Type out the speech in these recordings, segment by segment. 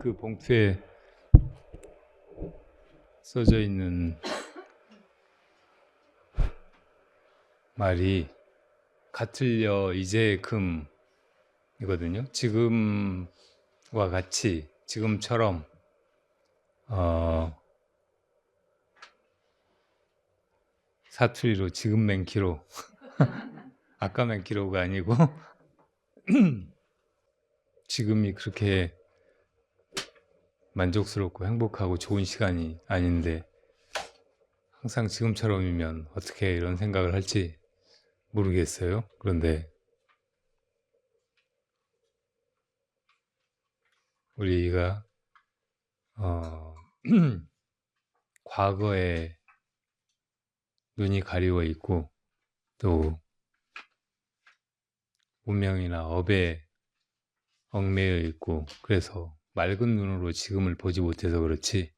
그 봉투에 써져 있는 말이 같을려 이제 금이거든요. 지금과 같이, 지금처럼 사투리로 지금 맨키로 아까 맨키로가 아니고 지금이 그렇게 만족스럽고 행복하고 좋은 시간이 아닌데 항상 지금처럼이면 어떻게 이런 생각을 할지 모르겠어요. 그런데 우리가 과거에 눈이 가리워 있고 또 운명이나 업에 얽매여 있고 그래서 맑은 눈으로 지금을 보지 못해서 그렇지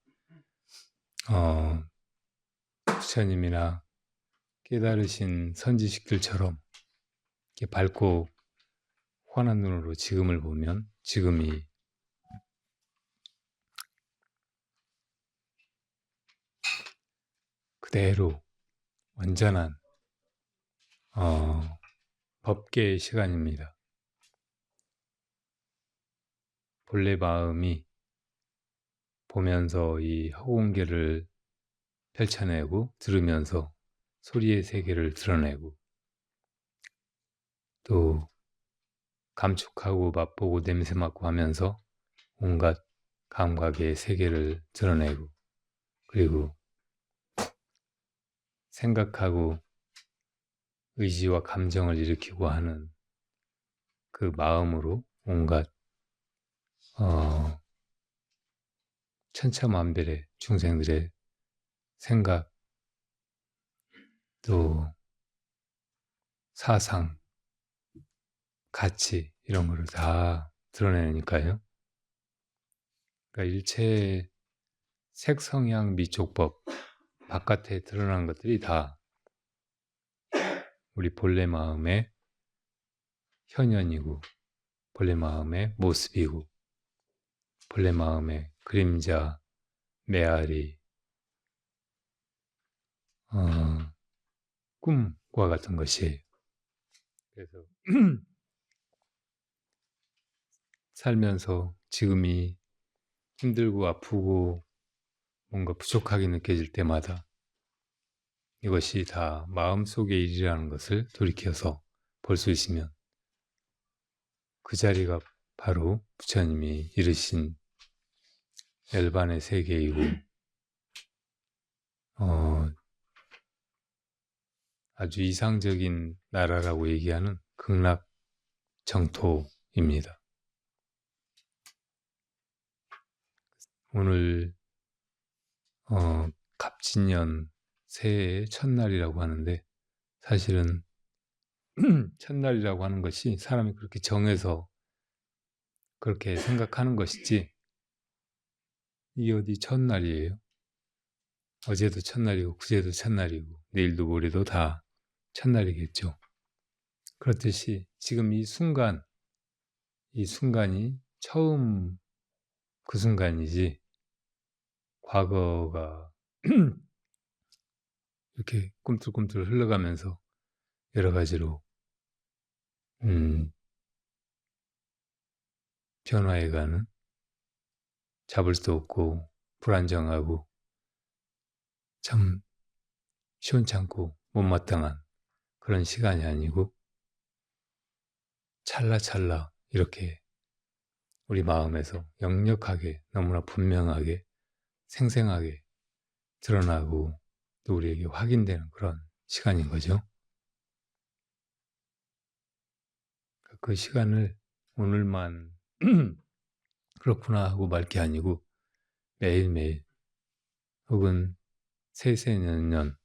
부처님이나 깨달으신 선지식들처럼 이렇게 밝고 환한 눈으로 지금을 보면 지금이 그대로 완전한 법계의 시간입니다. 본래 마음이 보면서 이 허공계를 펼쳐내고 들으면서 소리의 세계를 드러내고 또 감촉하고 맛보고 냄새 맡고 하면서 온갖 감각의 세계를 드러내고 그리고 생각하고 의지와 감정을 일으키고 하는 그 마음으로 온갖 천차만별의 중생들의 생각 또 사상, 가치 이런 거를 다 드러내니까요. 그러니까 일체의 색성향 미촉법 바깥에 드러난 것들이 다 우리 본래 마음의 현현이고 본래 마음의 모습이고 본래 마음의 그림자, 메아리, 꿈과 같은 것이에요. 그래서 살면서 지금이 힘들고 아프고 뭔가 부족하게 느껴질 때마다 이것이 다 마음속의 일이라는 것을 돌이켜서 볼 수 있으면 그 자리가 바로 부처님이 이르신 열반의 세계이고 아주 이상적인 나라라고 얘기하는 극락 정토입니다. 오늘 갑진년 새해의 첫날이라고 하는데 사실은 첫날이라고 하는 것이 사람이 그렇게 정해서 그렇게 생각하는 것이지 이게 어디 첫날이에요. 어제도 첫날이고 그제도 첫날이고 내일도 모레도 다 첫날이겠죠. 그렇듯이 지금 이 순간이 처음 그 순간이지 과거가 이렇게 꿈틀꿈틀 흘러가면서 여러 가지로 변화해가는 잡을 수 없고 불안정하고 참 시원찮고 못마땅한 그런 시간이 아니고 찰나찰나 이렇게 우리 마음에서 역력하게 너무나 분명하게 생생하게 드러나고 또 우리에게 확인되는 그런 시간인 거죠. 그 시간을 오늘만 그렇구나 하고 말 게 아니고 매일매일 혹은 세세년년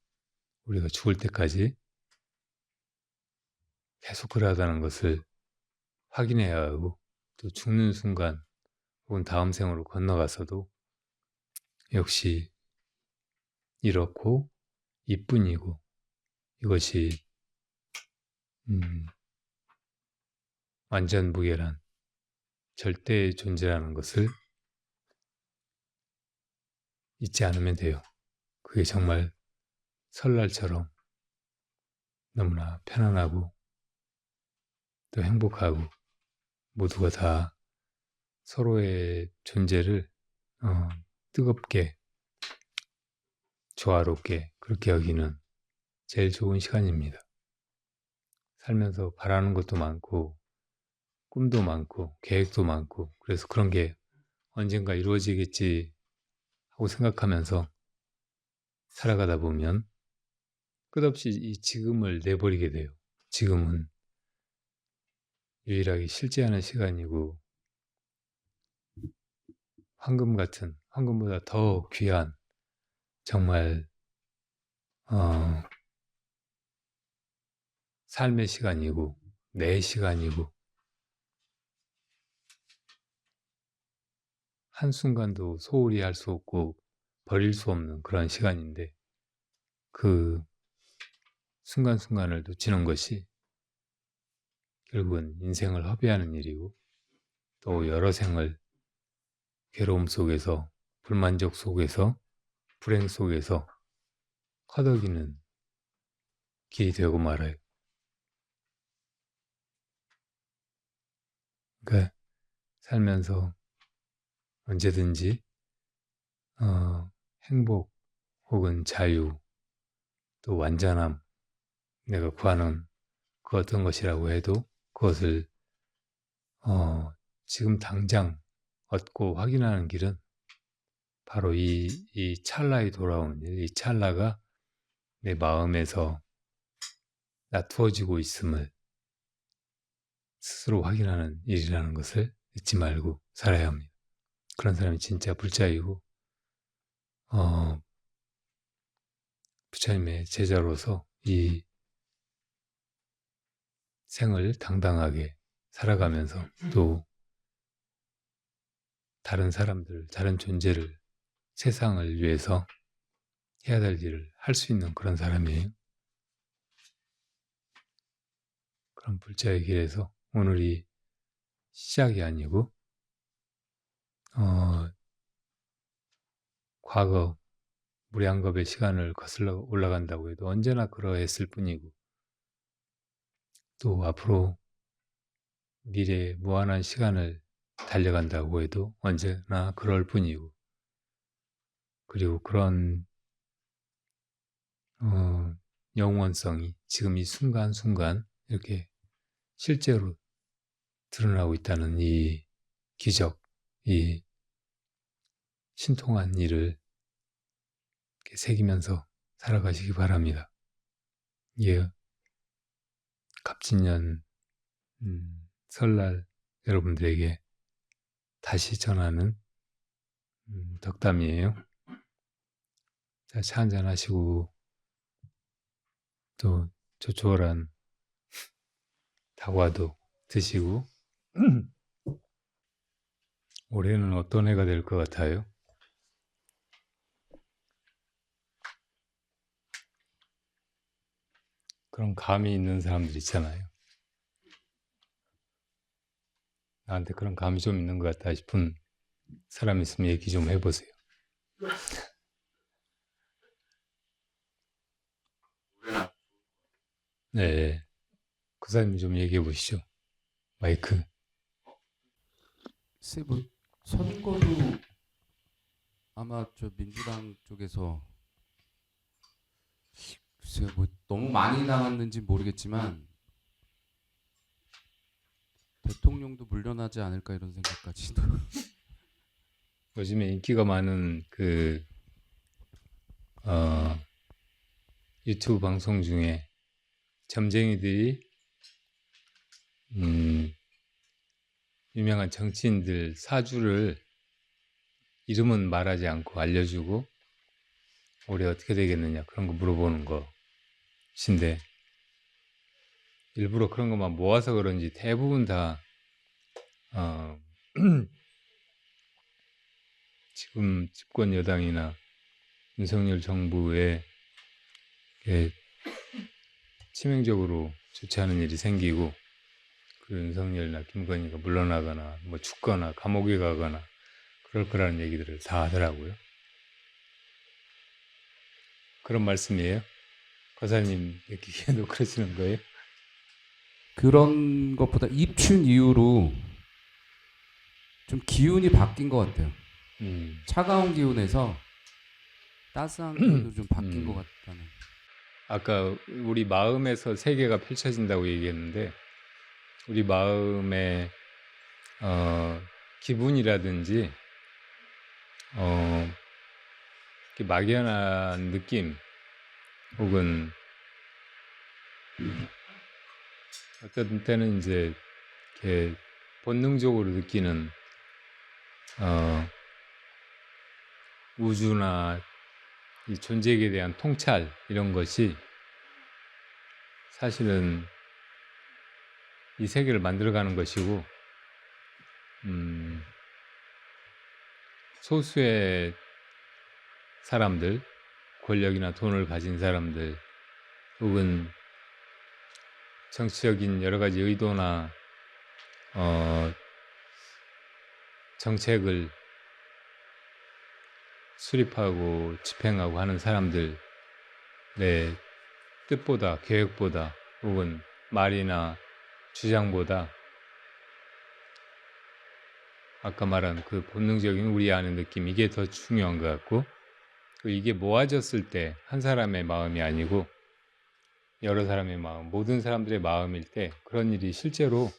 우리가 죽을 때까지 계속 그러하다는 것을 확인해야 하고 또 죽는 순간 혹은 다음 생으로 건너가서도 역시 이렇고 이뿐이고 이것이 완전무결한 절대의 존재라는 것을 잊지 않으면 돼요. 그게 정말 설날처럼 너무나 편안하고 또 행복하고 모두가 다 서로의 존재를 뜨겁게 조화롭게 그렇게 여기는 제일 좋은 시간입니다. 살면서 바라는 것도 많고 꿈도 많고 계획도 많고 그래서 그런 게 언젠가 이루어지겠지 하고 생각하면서 살아가다 보면 끝없이 이 지금을 내버리게 돼요. 지금은 유일하게 실제하는 시간이고 황금 같은, 황금보다 더 귀한 정말 삶의 시간이고 내 시간이고 한순간도 소홀히 할 수 없고 버릴 수 없는 그런 시간인데 그 순간순간을 놓치는 것이 결국은 인생을 허비하는 일이고 또 여러 생을 괴로움 속에서 불만족 속에서 불행 속에서 허덕이는 길이 되고 말아요. 그러니까 살면서 언제든지 행복 혹은 자유 또 완전함 내가 구하는 그 어떤 것이라고 해도 그것을 지금 당장 얻고 확인하는 길은 바로 이 찰나에 돌아오는 일, 이 찰나가 내 마음에서 놔두어지고 있음을 스스로 확인하는 일이라는 것을 잊지 말고 살아야 합니다. 그런 사람이 진짜 불자이고 부처님의 제자로서 이 생을 당당하게 살아가면서 또 다른 사람들, 다른 존재를 세상을 위해서 해야 될 일을 할 수 있는 그런 사람이에요. 그런 불자의 길에서 오늘이 시작이 아니고 과거 무량겁의 시간을 거슬러 올라간다고 해도 언제나 그러했을 뿐이고 또 앞으로 미래의 무한한 시간을 달려간다고 해도 언제나 그럴 뿐이고 그리고 그런 영원성이 지금 이 순간순간 이렇게 실제로 드러나고 있다는 이 기적, 이 신통한 일을 이렇게 새기면서 살아가시기 바랍니다. 예, 갑진년 설날 여러분들에게 다시 전하는 덕담이에요. 자, 차 한잔 하시고 또 조촐한 다과도 드시고 올해는 어떤 해가 될 것 같아요? 그런 감이 있는 사람들 있잖아요. 나한테 그런 감이 좀 있는 것 같다 싶은 사람 있으면 얘기 좀 해보세요. 네, 그 사람이 좀 얘기해 보시죠. 마이크. 글쎄 뭐 선거도 아마 저 민주당 쪽에서 글쎄 뭐 너무 많이 나왔는지 모르겠지만 대통령도 물러나지 않을까 이런 생각까지도. 요즘에 인기가 많은 그 유튜브 방송 중에 점쟁이들이 유명한 정치인들 사주를 이름은 말하지 않고 알려주고 올해 어떻게 되겠느냐 그런 거 물어보는 것인데 일부러 그런 것만 모아서 그런지 대부분 다 지금 집권 여당이나 윤석열 정부에 치명적으로 좋지 않은 일이 생기고 그 윤석열이나 김건희가 물러나거나 뭐 죽거나 감옥에 가거나 그럴 거라는 얘기들을 다 하더라고요. 그런 말씀이에요? 거사님 느끼기에도 그러시는 거예요? 그런 것보다 입춘 이후로 좀 기운이 바뀐 것 같아요. 차가운 기운에서 따스한 기운으로 좀 바뀐 것 같다는. 아까 우리 마음에서 세계가 펼쳐진다고 얘기했는데 우리 마음의 기분이라든지 이렇게 막연한 느낌 혹은 어떤 때는 이제 이렇게 본능적으로 느끼는 우주나 이 존재에 대한 통찰 이런 것이 사실은 이 세계를 만들어가는 것이고 소수의 사람들, 권력이나 돈을 가진 사람들 혹은 정치적인 여러 가지 의도나 정책을 수립하고 집행하고 하는 사람들의 뜻보다 계획보다 혹은 말이나 주장보다 아까 말한 그 본능적인 우리 안의 느낌 이게 더 중요한 것 같고 이게 모아졌을 때 한 사람의 마음이 아니고 여러 사람의 마음, 모든 사람들의 마음일 때 그런 일이 실제로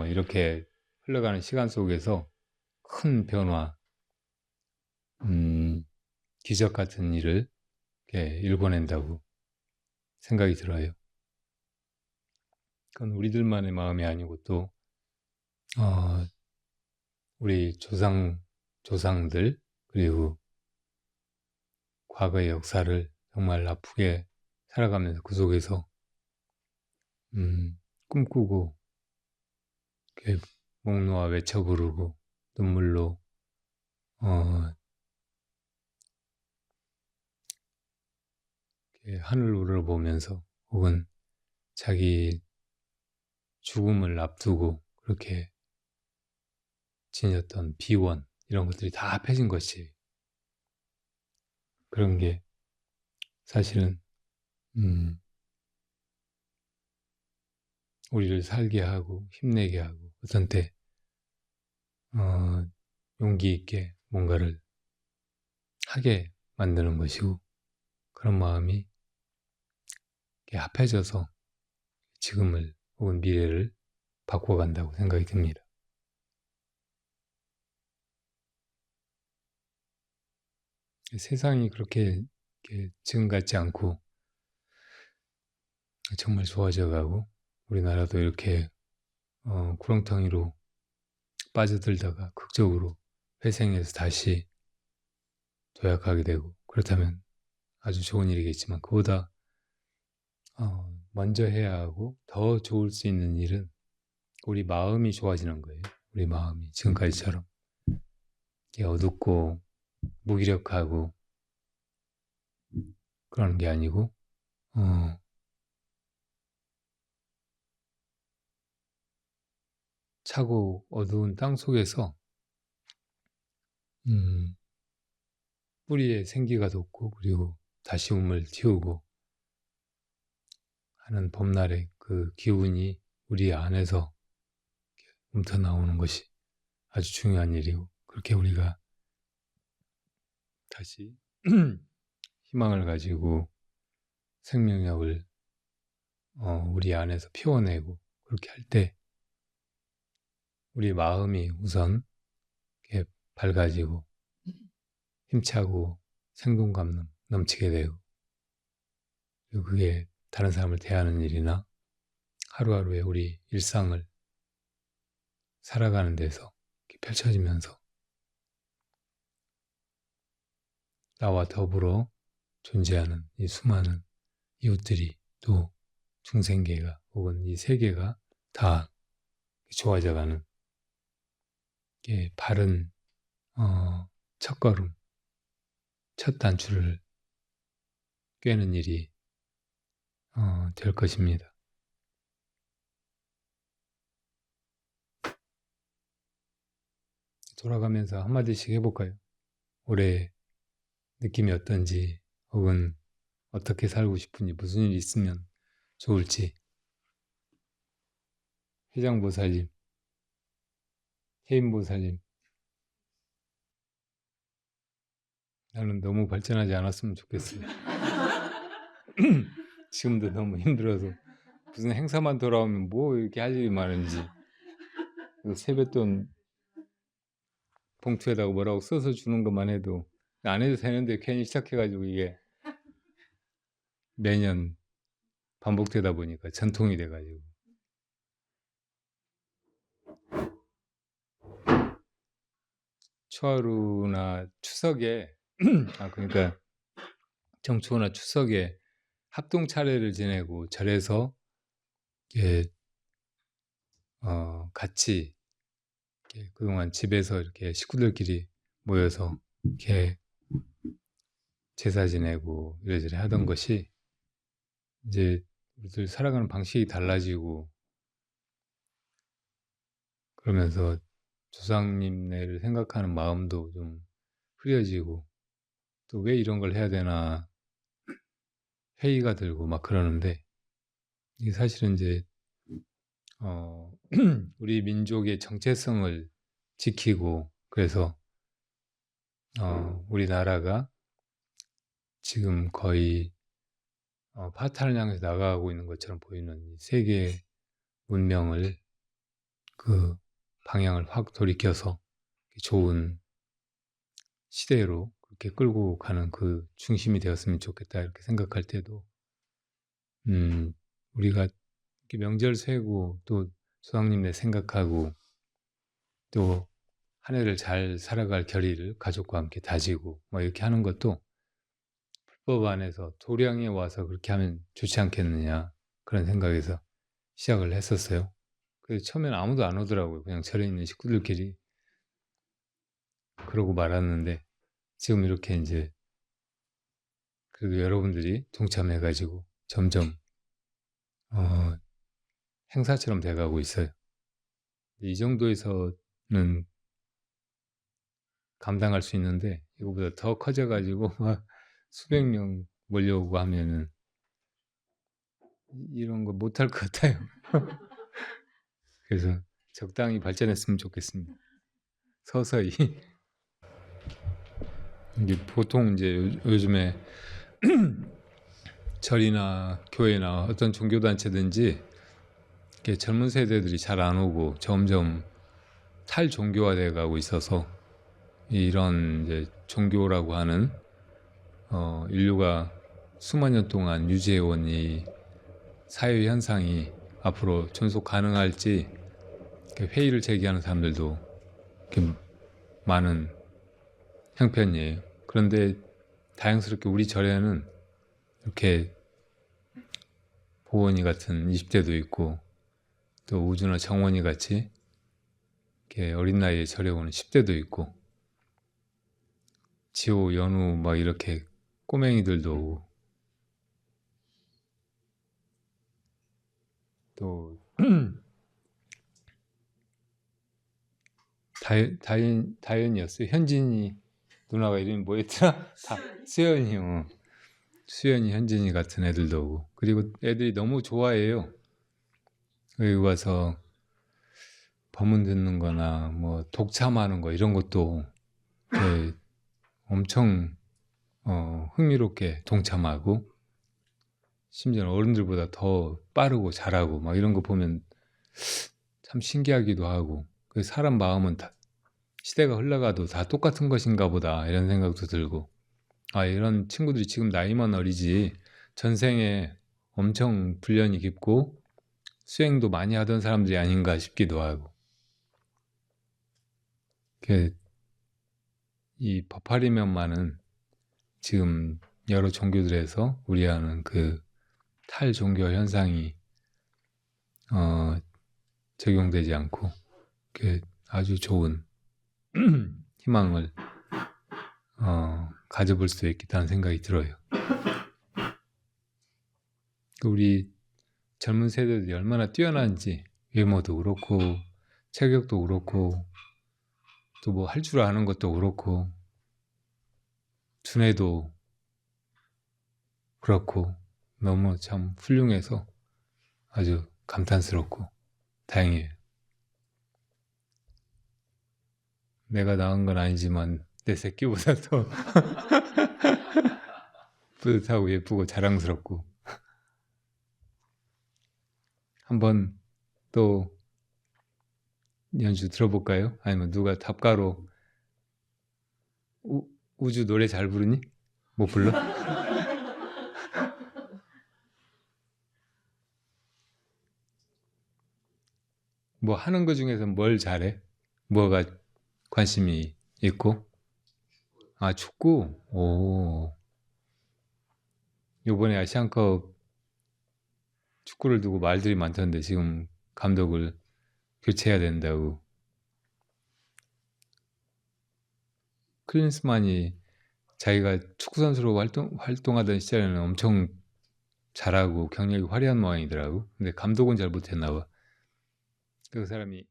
이렇게 흘러가는 시간 속에서 큰 변화, 기적 같은 일을 이렇게 일궈낸다고 생각이 들어요. 그건 우리들만의 마음이 아니고 또 우리 조상들 그리고 과거의 역사를 정말 아프게 살아가면서 그 속에서 꿈꾸고 이렇게 목 놓아 외쳐 부르고 눈물로 이렇게 하늘 우러보면서 혹은 자기 죽음을 앞두고 그렇게 지녔던 비원 이런 것들이 다 합해진 것이 그런 게 사실은 우리를 살게 하고 힘내게 하고 어떤 때 용기 있게 뭔가를 하게 만드는 것이고 그런 마음이 이렇게 합해져서 지금을 혹은 미래를 바꿔간다고 생각이 듭니다. 세상이 그렇게 지금 같지 않고 정말 좋아져 가고 우리나라도 이렇게 구렁텅이로 빠져들다가 극적으로 회생해서 다시 도약하게 되고 그렇다면 아주 좋은 일이겠지만 그보다 먼저 해야 하고 더 좋을 수 있는 일은 우리 마음이 좋아지는 거예요. 우리 마음이 지금까지처럼 어둡고 무기력하고 그런 게 아니고 차고 어두운 땅 속에서 뿌리에 생기가 돋고 그리고 다시 움을 틔우고 하는 봄날의 그 기운이 우리 안에서 움터 나오는 것이 아주 중요한 일이고 그렇게 우리가 다시 희망을 가지고 생명력을 우리 안에서 피워내고 그렇게 할 때 우리 마음이 우선 이렇게 밝아지고 힘차고 생동감 넘치게 되고 그리고 그게 다른 사람을 대하는 일이나 하루하루의 우리 일상을 살아가는 데서 펼쳐지면서 나와 더불어 존재하는 이 수많은 이웃들이 또 중생계가 혹은 이 세계가 다 좋아져가는 바른 첫걸음, 첫 단추를 꿰는 일이 될 것입니다. 돌아가면서 한마디씩 해볼까요? 올해 느낌이 어떤지 혹은 어떻게 살고 싶은지, 무슨 일이 있으면 좋을지. 회장보살님, 해인보살님, 나는 너무 발전하지 않았으면 좋겠어요. 지금도 너무 힘들어서 무슨 행사만 돌아오면 뭐 이렇게 할 일이 많은지, 세뱃돈 봉투에다가 뭐라고 써서 주는 것만 해도 안 해도 되는데 괜히 시작해가지고 이게 매년 반복되다 보니까 전통이 돼가지고. 초하루나 추석에 그러니까 정초나 추석에 합동 차례를 지내고 절에서 이렇게 같이 이렇게 그동안 집에서 이렇게 식구들끼리 모여서 이렇게 제사 지내고 이래저래 하던 것이 이제 우리들 살아가는 방식이 달라지고 그러면서 조상님네를 생각하는 마음도 좀 흐려지고 또 왜 이런 걸 해야 되나 회의가 들고 막 그러는데 이게 사실은 이제 우리 민족의 정체성을 지키고 그래서 우리나라가 지금 거의 파탄을 향해서 나가고 있는 것처럼 보이는 이 세계 문명을 그 방향을 확 돌이켜서 좋은 시대로 그렇게 끌고 가는 그 중심이 되었으면 좋겠다 이렇게 생각할 때도 우리가 이렇게 명절 세고 또 조상님네 생각하고 또 한 해를 잘 살아갈 결의를 가족과 함께 다지고 뭐 이렇게 하는 것도 불법 안에서 도량에 와서 그렇게 하면 좋지 않겠느냐 그런 생각에서 시작을 했었어요. 그래서 처음에는 아무도 안 오더라고요. 그냥 절에 있는 식구들끼리 그러고 말았는데 지금 이렇게 이제 그래도 여러분들이 동참해가지고 점점 행사처럼 돼가고 있어요. 이 정도에서는 감당할 수 있는데 이거보다 더 커져가지고 막 수백 명 몰려오고 하면은 이런 거 못할 것 같아요. 그래서 적당히 발전했으면 좋겠습니다. 서서히. 이게 보통 이제 요즘에 절이나 교회나 어떤 종교단체든지 이렇게 젊은 세대들이 잘 안 오고 점점 탈종교화돼 가고 있어서 이런 이제 종교라고 하는 인류가 수만 년 동안 유지해온 이 사회 현상이 앞으로 존속 가능할지 회의를 제기하는 사람들도 이렇게 많은 형편이에요. 그런데 다행스럽게 우리 절에는 이렇게 보원이 같은 20대도 있고 또 우주나 정원이 같이 이렇게 어린 나이에 절에 오는 10대도 있고 지호, 연우 막 이렇게 꼬맹이들도 오고 또 다현이었어요. 현진이 누나가 이름이 뭐였더라? 수연이요. 수연이, 현진이 같은 애들도 오고 그리고 애들이 너무 좋아해요. 여기 와서 법문 듣는 거나 뭐 독참하는 거 이런 것도 엄청 흥미롭게 동참하고 심지어 어른들보다 더 빠르고 잘하고 막 이런 거 보면 참 신기하기도 하고 그 사람 마음은 다 시대가 흘러가도 다 똑같은 것인가 보다 이런 생각도 들고 이런 친구들이 지금 나이만 어리지 전생에 엄청 분련이 깊고 수행도 많이 하던 사람들이 아닌가 싶기도 하고 이 법화리면만은 지금 여러 종교들에서 우리하는 그 탈종교 현상이 적용되지 않고 아주 좋은 희망을 가져볼 수 있겠다는 생각이 들어요. 우리 젊은 세대들이 얼마나 뛰어난지 외모도 그렇고 체격도 그렇고 또 뭐 할 줄 아는 것도 그렇고 두뇌도 그렇고 너무 참 훌륭해서 아주 감탄스럽고 다행이에요. 내가 낳은 건 아니지만 내 새끼보다 더 뿌듯하고 예쁘고 자랑스럽고. 한번 또 연주 들어볼까요? 아니면 누가 답가로 우주 노래 잘 부르니? 뭐 불러? 뭐 하는 거 중에서 뭘 잘해? 뭐가 관심이 있고? 아, 축구? 오. 요번에 아시안컵 축구를 두고 말들이 많던데 지금 감독을 교체해야 된다고. 클린스만이 자기가 축구 선수로 활동하던 시절에는 엄청 잘하고 경력이 화려한 모양이더라고. 근데 감독은 잘 못했나 봐. 그 사람이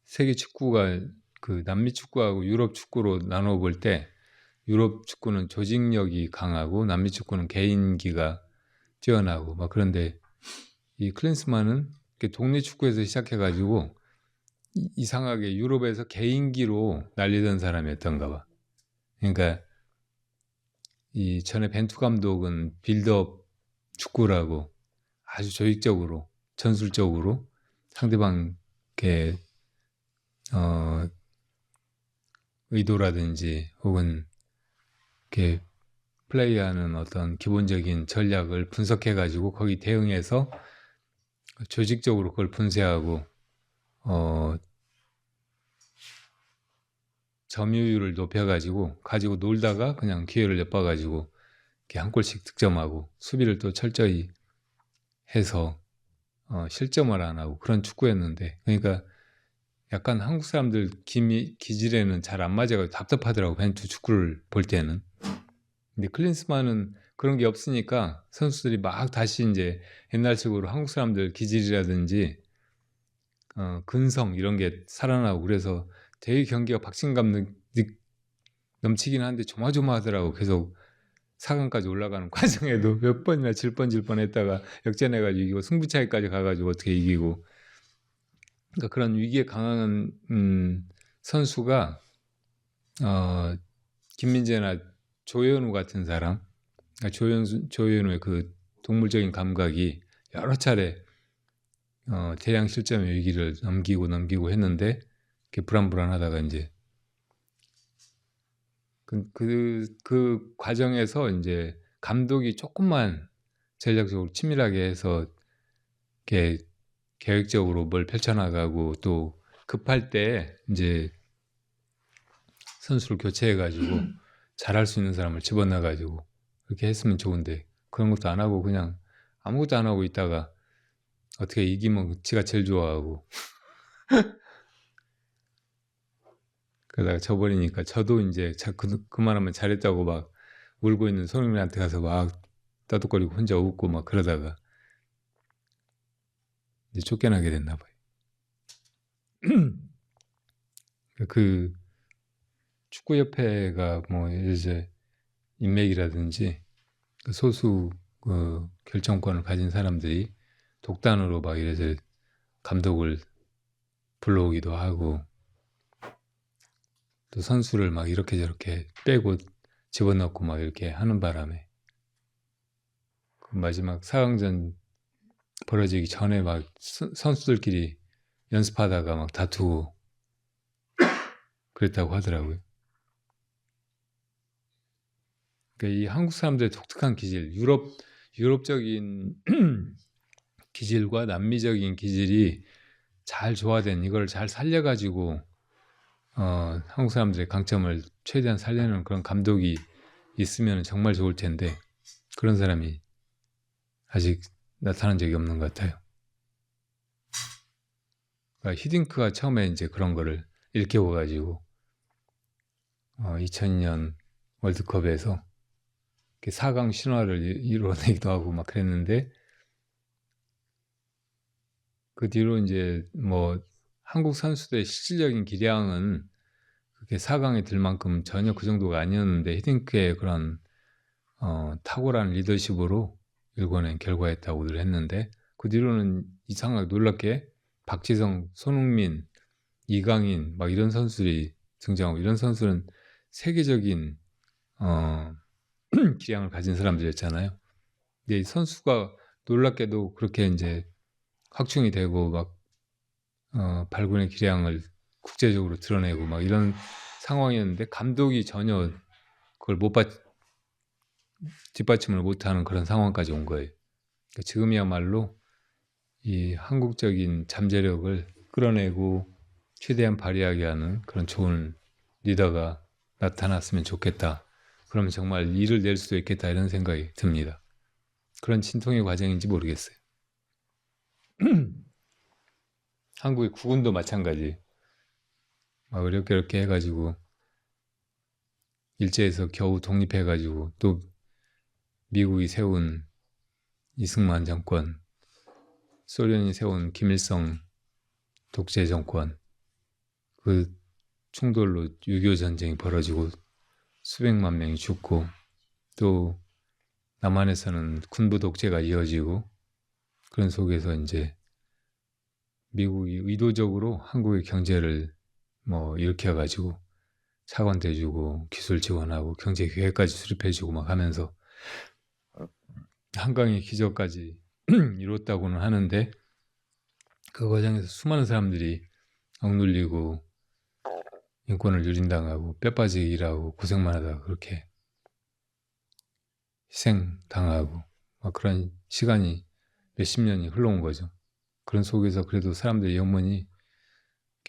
세계 축구가 그 남미 축구하고 유럽 축구로 나눠 볼 때 유럽 축구는 조직력이 강하고 남미 축구는 개인기가 뛰어나고 막 그런데 이 클린스만은 동네 축구에서 시작해가지고 이상하게 유럽에서 개인기로 날리던 사람이었던가 봐. 그러니까 이 전에 벤투 감독은 빌드업 축구라고 아주 조직적으로 전술적으로 상대방의 의도라든지 혹은 이렇게 플레이하는 어떤 기본적인 전략을 분석해 가지고 거기 대응해서 조직적으로 그걸 분쇄하고 점유율을 높여가지고 가지고 놀다가 그냥 기회를 엿봐가지고 이렇게 한 골씩 득점하고 수비를 또 철저히 해서 실점을 안 하고 그런 축구였는데 그러니까 약간 한국 사람들 기질에는 잘 안 맞아가지고 답답하더라고 벤투 축구를 볼 때는. 근데 클린스만은 그런 게 없으니까 선수들이 막 다시 이제 옛날식으로 한국 사람들 기질이라든지 근성 이런 게 살아나고 그래서 되게 경기가 박진감 넘치긴 한데 조마조마하더라고. 계속 4강까지 올라가는 과정에도 몇 번이나 질 뻔했다가 역전해가지고 이기고 승부차이까지 가가지고 어떻게 이기고. 그러니까 그런 위기에 강한 선수가 김민재나 조현우 같은 사람, 그러니까 조현우의 그 동물적인 감각이 여러 차례 대량 실점의 위기를 넘기고 했는데 이렇게 불안하다가 이제 그 과정에서 이제 감독이 조금만 전략적으로 치밀하게 해서 이렇게 계획적으로 뭘 펼쳐나가고 또 급할 때 이제 선수를 교체해가지고 잘할 수 있는 사람을 집어넣어가지고 그렇게 했으면 좋은데 그런 것도 안 하고 그냥 아무것도 안 하고 있다가 어떻게 이기면 지가 제일 좋아하고 그러다가 져버리니까 저도 이제 그만하면 잘했다고 막 울고 있는 손흥민한테 가서 막 따뜻거리고 혼자 웃고 막 그러다가 이제 쫓겨나게 됐나 봐요. 그 축구협회가 뭐 이제 인맥이라든지 그 소수 결정권을 가진 사람들이 독단으로 막 이래서 감독을 불러오기도 하고 또 선수를 막 이렇게 저렇게 빼고 집어넣고 막 이렇게 하는 바람에 그 마지막 4강전 벌어지기 전에 막 선수들끼리 연습하다가 막 다투고 그랬다고 하더라고요. 그러니까 이 한국 사람들의 독특한 기질, 유럽적인 기질과 남미적인 기질이 잘 조화된 이걸 잘 살려가지고 한국 사람들의 강점을 최대한 살려는 그런 감독이 있으면 정말 좋을 텐데 그런 사람이 아직 나타난 적이 없는 것 같아요. 그러니까 히딩크가 처음에 이제 그런 거를 일깨워가지고 2002년 월드컵에서 4강 신화를 이루어내기도 하고 막 그랬는데 그 뒤로 이제 뭐 한국 선수들의 실질적인 기량은 그렇게 4강에 들 만큼 전혀 그 정도가 아니었는데 히딩크의 그런 탁월한 리더십으로 일궈낸 결과였다고들 했는데, 그 뒤로는 이상하게 놀랍게 박지성, 손흥민, 이강인 막 이런 선수들이 등장하고, 이런 선수는 세계적인 기량을 가진 사람들이었잖아요. 근데 이 선수가 놀랍게도 그렇게 이제 확충이 되고 막 발군의 기량을 국제적으로 드러내고 막 이런 상황이었는데, 감독이 전혀 그걸 뒷받침을 못하는 그런 상황까지 온 거예요. 그러니까 지금이야말로 이 한국적인 잠재력을 끌어내고 최대한 발휘하게 하는 그런 좋은 리더가 나타났으면 좋겠다. 그러면 정말 일을 낼 수도 있겠다, 이런 생각이 듭니다. 그런 진통의 과정인지 모르겠어요. 한국의 국군도 마찬가지. 막 이렇게 해가지고 일제에서 겨우 독립해가지고 또 미국이 세운 이승만 정권, 소련이 세운 김일성 독재 정권, 그 충돌로 6.25 전쟁이 벌어지고 수백만 명이 죽고, 또 남한에서는 군부 독재가 이어지고, 그런 속에서 이제 미국이 의도적으로 한국의 경제를 뭐 일으켜가지고 차관 대주고 기술 지원하고 경제 계획까지 수립해주고 막 하면서 한강의 기적까지 이뤘다고는 하는데, 그 과정에서 수많은 사람들이 억눌리고 인권을 유린당하고 뼈빠지게 일하고 고생만 하다가 그렇게 희생당하고 막 그런 시간이 몇십 년이 흘러온 거죠. 그런 속에서 그래도 사람들의 영혼이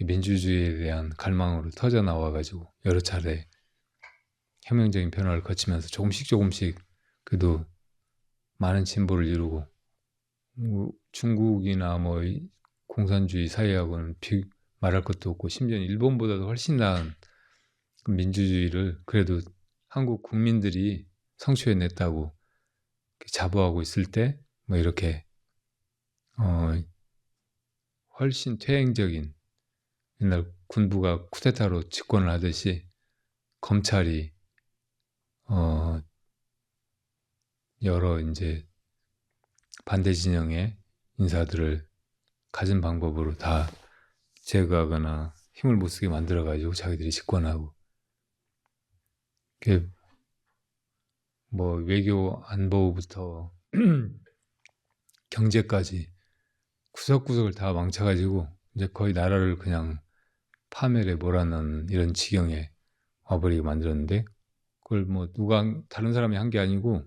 민주주의에 대한 갈망으로 터져 나와가지고 여러 차례 혁명적인 변화를 거치면서 조금씩 그래도 많은 진보를 이루고, 중국이나 뭐 공산주의 사회하고는 말할 것도 없고, 심지어 일본보다도 훨씬 나은 그 민주주의를 그래도 한국 국민들이 성취해냈다고 자부하고 있을 때, 뭐 이렇게 훨씬 퇴행적인, 옛날 군부가 쿠데타로 집권을 하듯이 검찰이 여러 이제 반대 진영의 인사들을 가진 방법으로 다 제거하거나 힘을 못 쓰게 만들어가지고 자기들이 집권하고, 뭐 외교 안보부터 경제까지 구석구석을 다 망쳐가지고 이제 거의 나라를 그냥 파멸에 몰아넣는 이런 지경에 와버리게 만들었는데, 그걸 뭐 다른 사람이 한 게 아니고,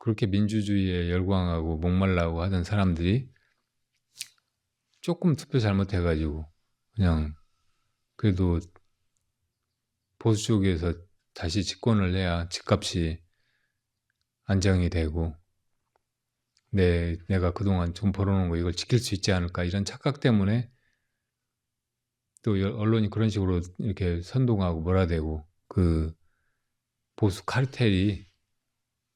그렇게 민주주의에 열광하고 목말라고 하던 사람들이 조금 투표 잘못해가지고 그냥 그래도 보수 쪽에서 다시 집권을 해야 집값이 안정이 되고 내가 그동안 좀 벌어놓은 거 이걸 지킬 수 있지 않을까, 이런 착각 때문에 또 언론이 그런 식으로 이렇게 선동하고 몰아대고, 그 보수 카르텔이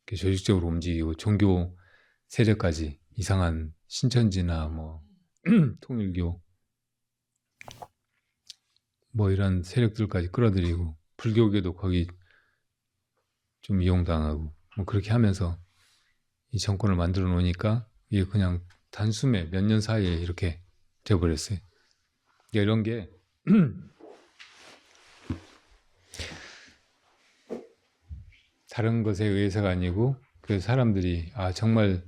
이렇게 조직적으로 움직이고 종교 세력까지 이상한 신천지나 뭐 통일교 뭐 이런 세력들까지 끌어들이고, 불교계도 거기 좀 이용당하고 뭐 그렇게 하면서 이 정권을 만들어 놓으니까 이게 그냥 단숨에 몇 년 사이에 이렇게 돼버렸어요. 이런 게 다른 것에 의해서가 아니고, 그 사람들이 정말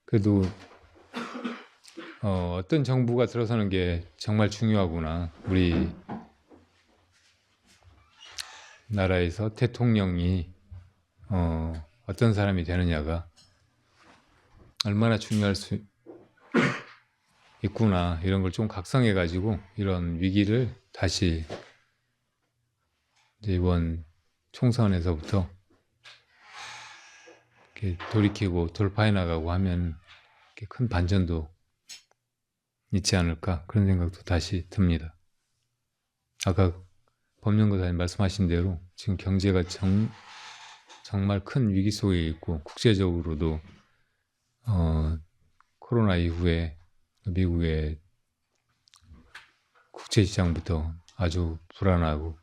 그래도 어떤 정부가 들어서는 게 정말 중요하구나, 우리 나라에서 대통령이 어떤 사람이 되느냐가 얼마나 중요할 수 있구나, 이런 걸 좀 각성해가지고 이런 위기를 다시 이제 이번 총선에서부터 이렇게 돌이키고 돌파해 나가고 하면 이렇게 큰 반전도 있지 않을까, 그런 생각도 다시 듭니다. 아까 법령거사님 말씀하신 대로 지금 경제가 정말 큰 위기 속에 있고, 국제적으로도 코로나 이후에 미국의 국제시장부터 아주 불안하고,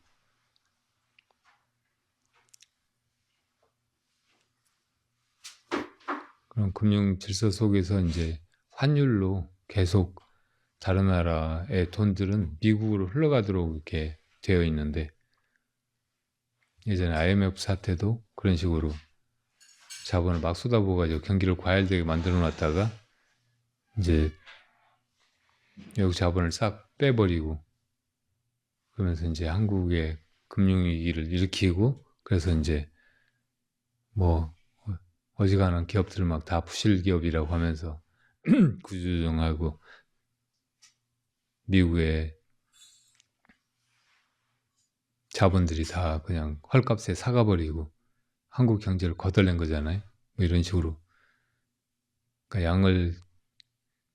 그런 금융 질서 속에서 이제 환율로 계속 다른 나라의 돈들은 미국으로 흘러가도록 이렇게 되어 있는데, 예전에 IMF 사태도 그런 식으로 자본을 막 쏟아부어가지고 경기를 과열되게 만들어 놨다가 이제 외국 자본을 싹 빼버리고, 그러면서 이제 한국의 금융위기를 일으키고, 그래서 이제 뭐 어지간한 기업들을 막 다 부실 기업이라고 하면서 구조조정하고, 미국의 자본들이 다 그냥 헐값에 사가버리고 한국 경제를 거덜낸 거잖아요. 뭐 이런 식으로. 그러니까 양을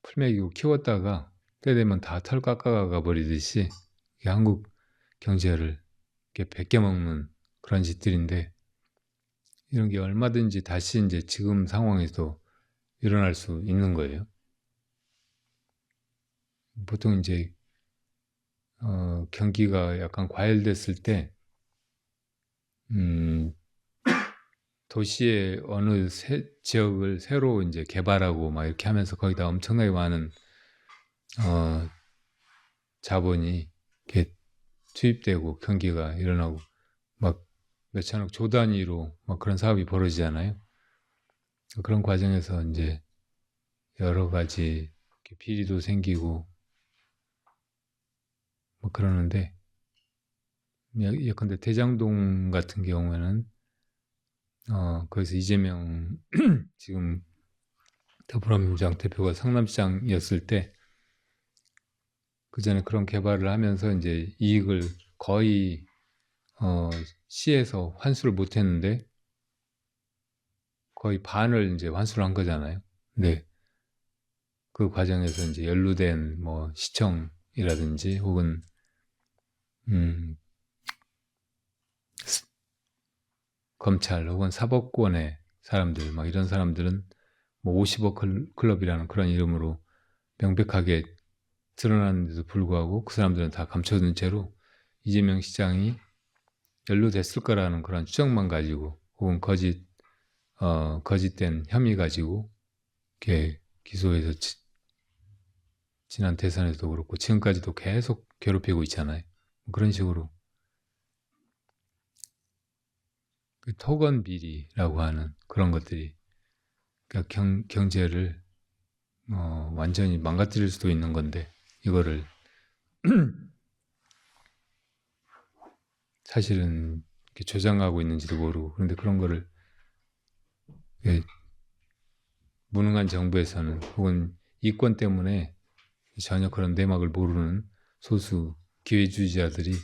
풀먹이고 키웠다가 때 되면 다 털 깎아가 버리듯이 한국 경제를 이렇게 베껴먹는 그런 짓들인데, 이런 게 얼마든지 다시 이제 지금 상황에서 일어날 수 있는 거예요. 보통 이제 경기가 약간 과열됐을 때 도시의 어느 지역을 새로 이제 개발하고 막 이렇게 하면서 거기다 엄청나게 많은 자본이 이렇게 투입되고 경기가 일어나고 막 몇천억 조 단위로 막 그런 사업이 벌어지잖아요. 그런 과정에서 이제 여러 가지 비리도 생기고 뭐 그러는데, 예컨대 대장동 같은 경우에는 거기서 이재명 지금 더불어민주당 대표가 성남시장이었을 때, 그 전에 그런 개발을 하면서 이제 이익을 거의 시에서 환수를 못했는데 거의 반을 이제 환수를 한 거잖아요. 네. 그 과정에서 이제 연루된 뭐 시청이라든지 혹은 검찰 혹은 사법권의 사람들, 막 이런 사람들은 뭐 50억 클럽이라는 그런 이름으로 명백하게 드러나는데도 불구하고 그 사람들은 다 감춰둔 채로 이재명 시장이 연루됐을 거라는 그런 추정만 가지고 혹은 거짓된 혐의 가지고 이렇게 기소해서 지난 대선에도 그렇고 지금까지도 계속 괴롭히고 있잖아요. 그런 식으로 그 토건 비리라고 하는 그런 것들이, 그러니까 경제를 완전히 망가뜨릴 수도 있는 건데, 이거를 사실은 이렇게 조장하고 있는지도 모르고, 그런데 그런 거를 무능한 정부에서는 혹은 이권 때문에 전혀 그런 내막을 모르는 소수 기회주의자들이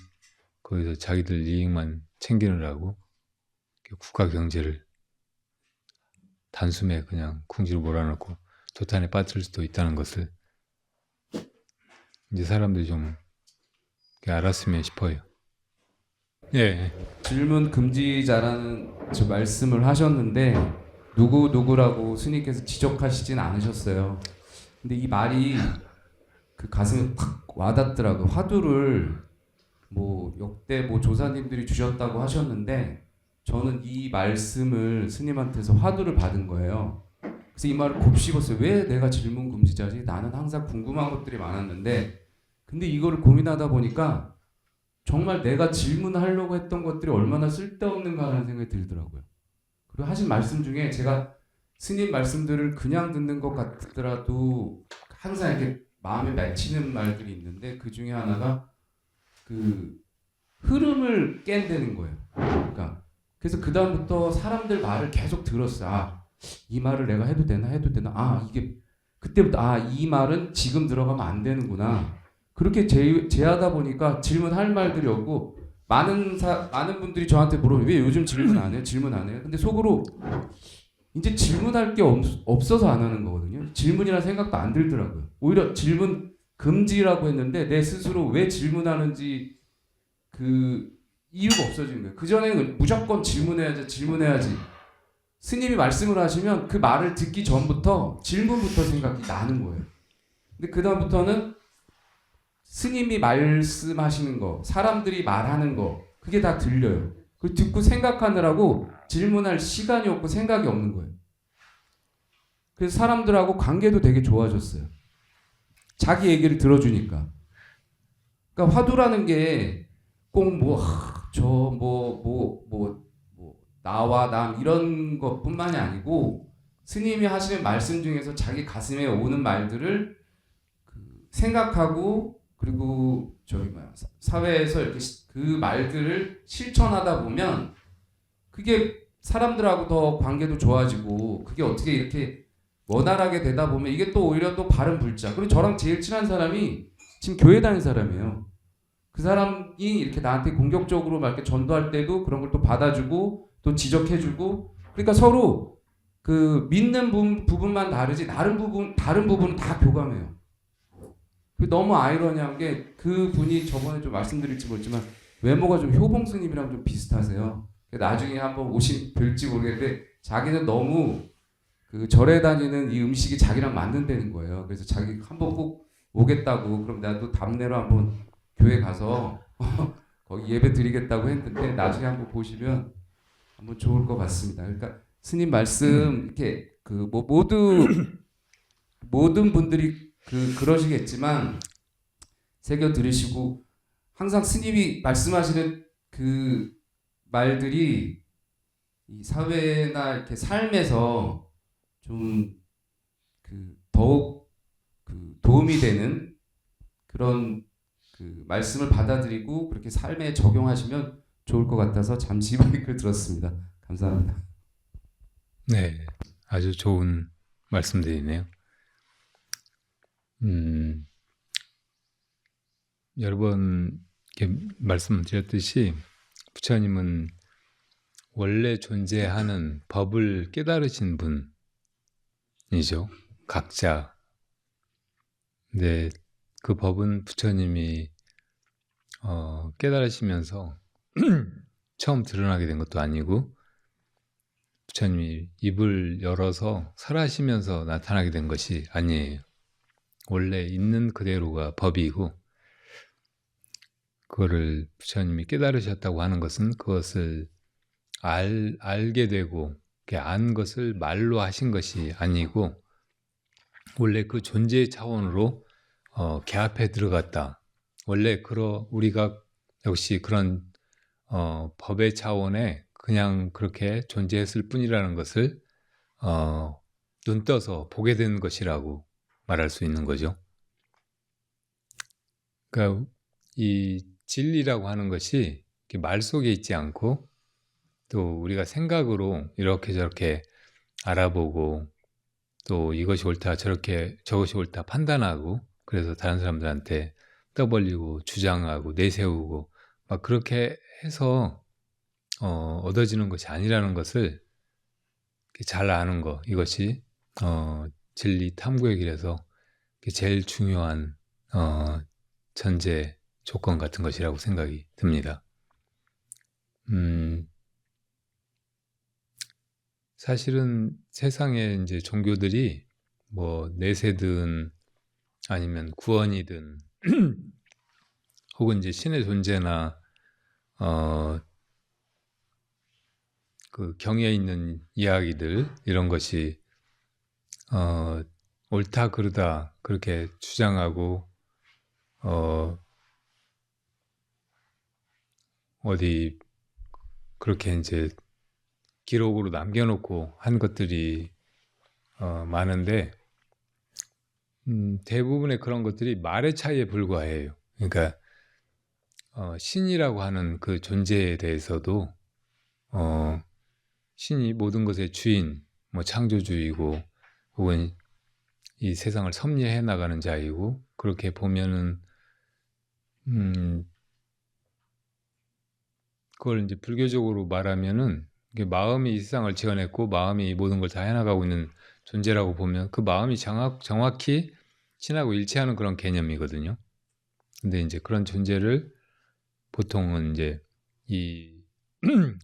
거기서 자기들 이익만 챙기느라고 국가 경제를 단숨에 그냥 궁지로 몰아넣고 도탄에 빠뜨릴 수도 있다는 것을 이제 사람들이 좀 알았으면 싶어요. 예. 질문 금지자라는 저 말씀을 하셨는데 누구라고 스님께서 지적하시진 않으셨어요. 근데 이 말이 그 가슴에 팍 와닿더라고요. 화두를 뭐 역대 뭐 조사님들이 주셨다고 하셨는데 저는 이 말씀을 스님한테서 화두를 받은 거예요. 그래서 이 말을 곱씹었어요. 왜 내가 질문 금지자지? 나는 항상 궁금한 것들이 많았는데 근데 이거를 고민하다 보니까 정말 내가 질문하려고 했던 것들이 얼마나 쓸데없는가라는 생각이 들더라고요. 그리고 하신 말씀 중에 제가 스님 말씀들을 그냥 듣는 것 같더라도 항상 이렇게 마음에 맺히는 말들이 있는데 그 중에 하나가 그 흐름을 깬다는 거예요. 그러니까 그래서 그 다음부터 사람들 말을 계속 들었어. 아, 이 말을 내가 해도 되나? 아, 이게 그때부터 아, 이 말은 지금 들어가면 안 되는구나. 그렇게 제하다 보니까 질문할 말들이 없고 많은 분들이 저한테 물어보면 왜 요즘 질문 안 해요? 근데 속으로 이제 질문할 게 없어서 안 하는 거거든요. 질문이라는 생각도 안 들더라고요. 오히려 질문 금지라고 했는데 내 스스로 왜 질문하는지 그 이유가 없어지는 거예요. 그전에는 무조건 질문해야지. 스님이 말씀을 하시면 그 말을 듣기 전부터 질문부터 생각이 나는 거예요. 근데 그 다음부터는 스님이 말씀하시는 거, 사람들이 말하는 거, 그게 다 들려요. 그 듣고 생각하느라고 질문할 시간이 없고 생각이 없는 거예요. 그래서 사람들하고 관계도 되게 좋아졌어요. 자기 얘기를 들어주니까. 그러니까 화두라는 게 꼭 나와 남 이런 것뿐만이 아니고 스님이 하시는 말씀 중에서 자기 가슴에 오는 말들을 생각하고 그리고 사회에서 이렇게 그 말들을 실천하다 보면 그게 사람들하고 더 관계도 좋아지고 그게 어떻게 이렇게 원활하게 되다 보면 이게 또 오히려 또 바른 불자. 그리고 저랑 제일 친한 사람이 지금 교회 다니는 사람이에요. 그 사람이 이렇게 나한테 공격적으로 막 이렇게 전도할 때도 그런 걸 또 받아주고 또 지적해주고 그러니까 서로 그 믿는 부분만 다르지 다른 부분은 다 교감해요. 너무 아이러니한 게 그 분이 저번에 좀 말씀드릴지 모르지만 외모가 좀 효봉 스님이랑 좀 비슷하세요. 나중에 한번 뵐지 모르겠는데 자기는 너무 그 절에 다니는 이 음식이 자기랑 맞는다는 거예요. 그래서 자기 한번 꼭 오겠다고 그럼 내가 또 답례로 한번 교회 가서 거기 예배 드리겠다고 했는데 나중에 한번 보시면 한번 좋을 것 같습니다. 그러니까 스님 말씀 이렇게 모든 분들이 그러시겠지만 새겨 들으시고 항상 스님이 말씀하시는 그 말들이 이 사회나 이렇게 삶에서 좀 더욱 도움이 되는 그런 말씀을 받아들이고 그렇게 삶에 적용하시면 좋을 것 같아서 잠시 마이크를 들었습니다. 감사합니다. 네, 아주 좋은 말씀들이네요. 여러 번 이렇게 말씀드렸듯이 부처님은 원래 존재하는 법을 깨달으신 분이죠. 각자. 근데 그 법은 부처님이 깨달으시면서 처음 드러나게 된 것도 아니고 부처님이 입을 열어서 설하시면서 나타나게 된 것이 아니에요. 원래 있는 그대로가 법이고 그거를 부처님이 깨달으셨다고 하는 것은 그것을 알게 되고 안 것을 말로 하신 것이 아니고 원래 그 존재의 차원으로 개합해 들어갔다. 원래 우리가 역시 그런 법의 차원에 그냥 그렇게 존재했을 뿐이라는 것을 눈 떠서 보게 된 것이라고 말할 수 있는 거죠. 그러니까 이 진리라고 하는 것이 말 속에 있지 않고 또 우리가 생각으로 이렇게 저렇게 알아보고 또 이것이 옳다 저것이 옳다 판단하고 그래서 다른 사람들한테 떠벌리고 주장하고 내세우고 막 그렇게 해서 얻어지는 것이 아니라는 것을 잘 아는 거 이것이 진리 탐구의 길에서 제일 중요한 전제 조건 같은 것이라고 생각이 듭니다. 사실은 세상에 이제 종교들이 뭐 내세든 아니면 구원이든 혹은 이제 신의 존재나 그 경에 있는 이야기들 이런 것이 옳다 그르다 그렇게 주장하고 어디 그렇게 이제 기록으로 남겨놓고 한 것들이 많은데 대부분의 그런 것들이 말의 차이에 불과해요. 그러니까 신이라고 하는 그 존재에 대해서도 신이 모든 것의 주인, 뭐 창조주이고 혹은 이 세상을 섭리해 나가는 자이고 그렇게 보면은 그걸 이제 불교적으로 말하면은 이게 마음이 이 세상을 지어냈고 마음이 이 모든 걸 다 해나가고 있는 존재라고 보면 그 마음이 정확히 신하고 일치하는 그런 개념이거든요. 근데 이제 그런 존재를 보통은 이제 이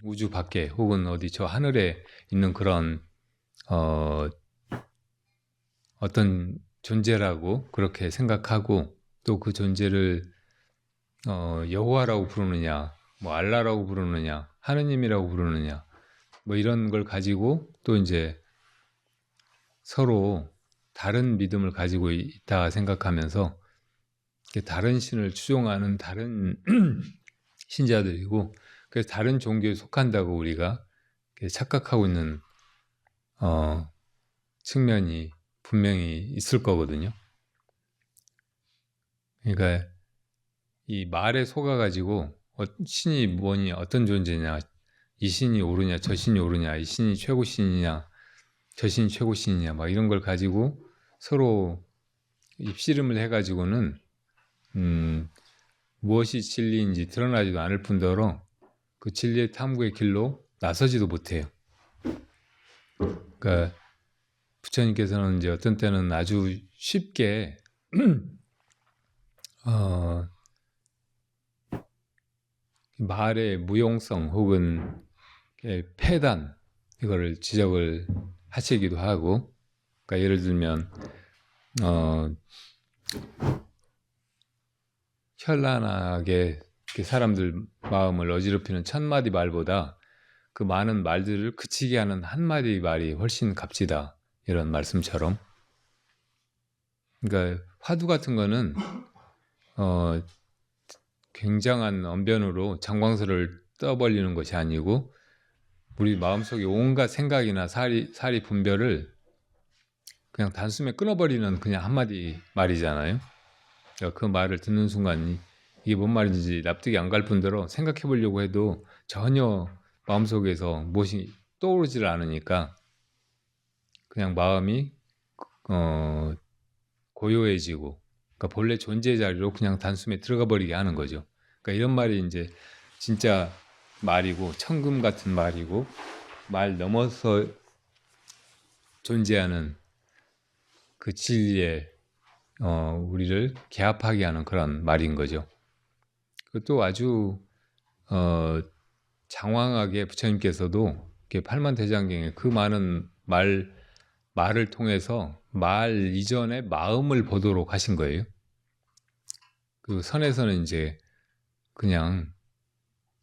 우주 밖에 혹은 어디 저 하늘에 있는 그런 어떤 존재라고 그렇게 생각하고 또 그 존재를 여호와라고 부르느냐 뭐 알라라고 부르느냐 하느님이라고 부르느냐 뭐 이런 걸 가지고 또 이제 서로 다른 믿음을 가지고 있다 생각하면서 다른 신을 추종하는 다른 신자들이고, 그래서 다른 종교에 속한다고 우리가 착각하고 있는 측면이 분명히 있을 거거든요. 그러니까 이 말에 속아가지고 신이 뭐니, 어떤 존재냐, 이 신이 옳으냐, 저 신이 옳으냐, 이 신이 최고 신이냐, 저 신이 최고 신이냐, 막 이런 걸 가지고 서로 입씨름을 해가지고는 무엇이 진리인지 드러나지도 않을 뿐더러 그 진리의 탐구의 길로 나서지도 못해요. 그러니까 부처님께서는 이제 어떤 때는 아주 쉽게 말의 무용성 혹은 폐단 이거를 지적을 하시기도 하고, 그러니까 예를 들면 현란하게 사람들 마음을 어지럽히는 1000마디 말보다 그 많은 말들을 그치게 하는 한마디 말이 훨씬 값지다, 이런 말씀처럼. 그러니까 화두 같은 거는 굉장한 언변으로 장광설을 떠벌리는 것이 아니고 우리 마음속에 온갖 생각이나 사리 분별을 그냥 단숨에 끊어버리는 그냥 한마디 말이잖아요. 그러니까 그 말을 듣는 순간 이게 뭔 말인지 납득이 안 갈 뿐더러 생각해 보려고 해도 전혀 마음속에서 무엇이 떠오르질 않으니까 그냥 마음이 고요해지고, 그러니까 본래 존재의 자리로 그냥 단숨에 들어가 버리게 하는 거죠. 그러니까 이런 말이 이제 진짜 말이고 천금 같은 말이고 말 넘어서 존재하는 그 진리에 우리를 개합하게 하는 그런 말인 거죠. 그것도 아주 장황하게 부처님께서도 팔만대장경에 그 많은 말을 통해서 말 이전에 마음을 보도록 하신 거예요. 그 선에서는 이제 그냥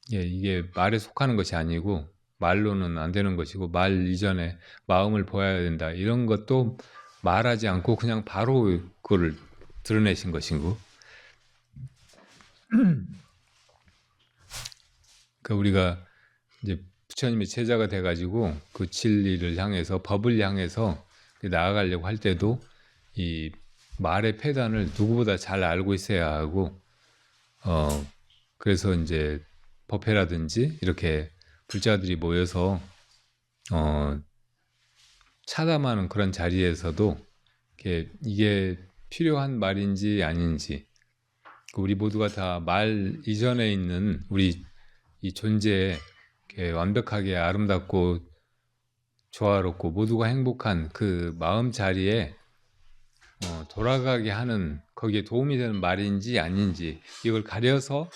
이게 말에 속하는 것이 아니고 말로는 안 되는 것이고 말 이전에 마음을 보아야 된다, 이런 것도 말하지 않고 그냥 바로 그거를 드러내신 것이고, 그러니까 우리가 이제 부처님의 제자가 돼가지고 그 진리를 향해서, 법을 향해서 나아가려고 할 때도 이 말의 폐단을 누구보다 잘 알고 있어야 하고, 그래서 이제 법회라든지 이렇게 불자들이 모여서 차담하는 그런 자리에서도 이게 필요한 말인지 아닌지, 우리 모두가 다 말 이전에 있는 우리 이 존재에 완벽하게 아름답고 조화롭고 모두가 행복한 그 마음 자리에 돌아가게 하는, 거기에 도움이 되는 말인지 아닌지, 이걸 가려서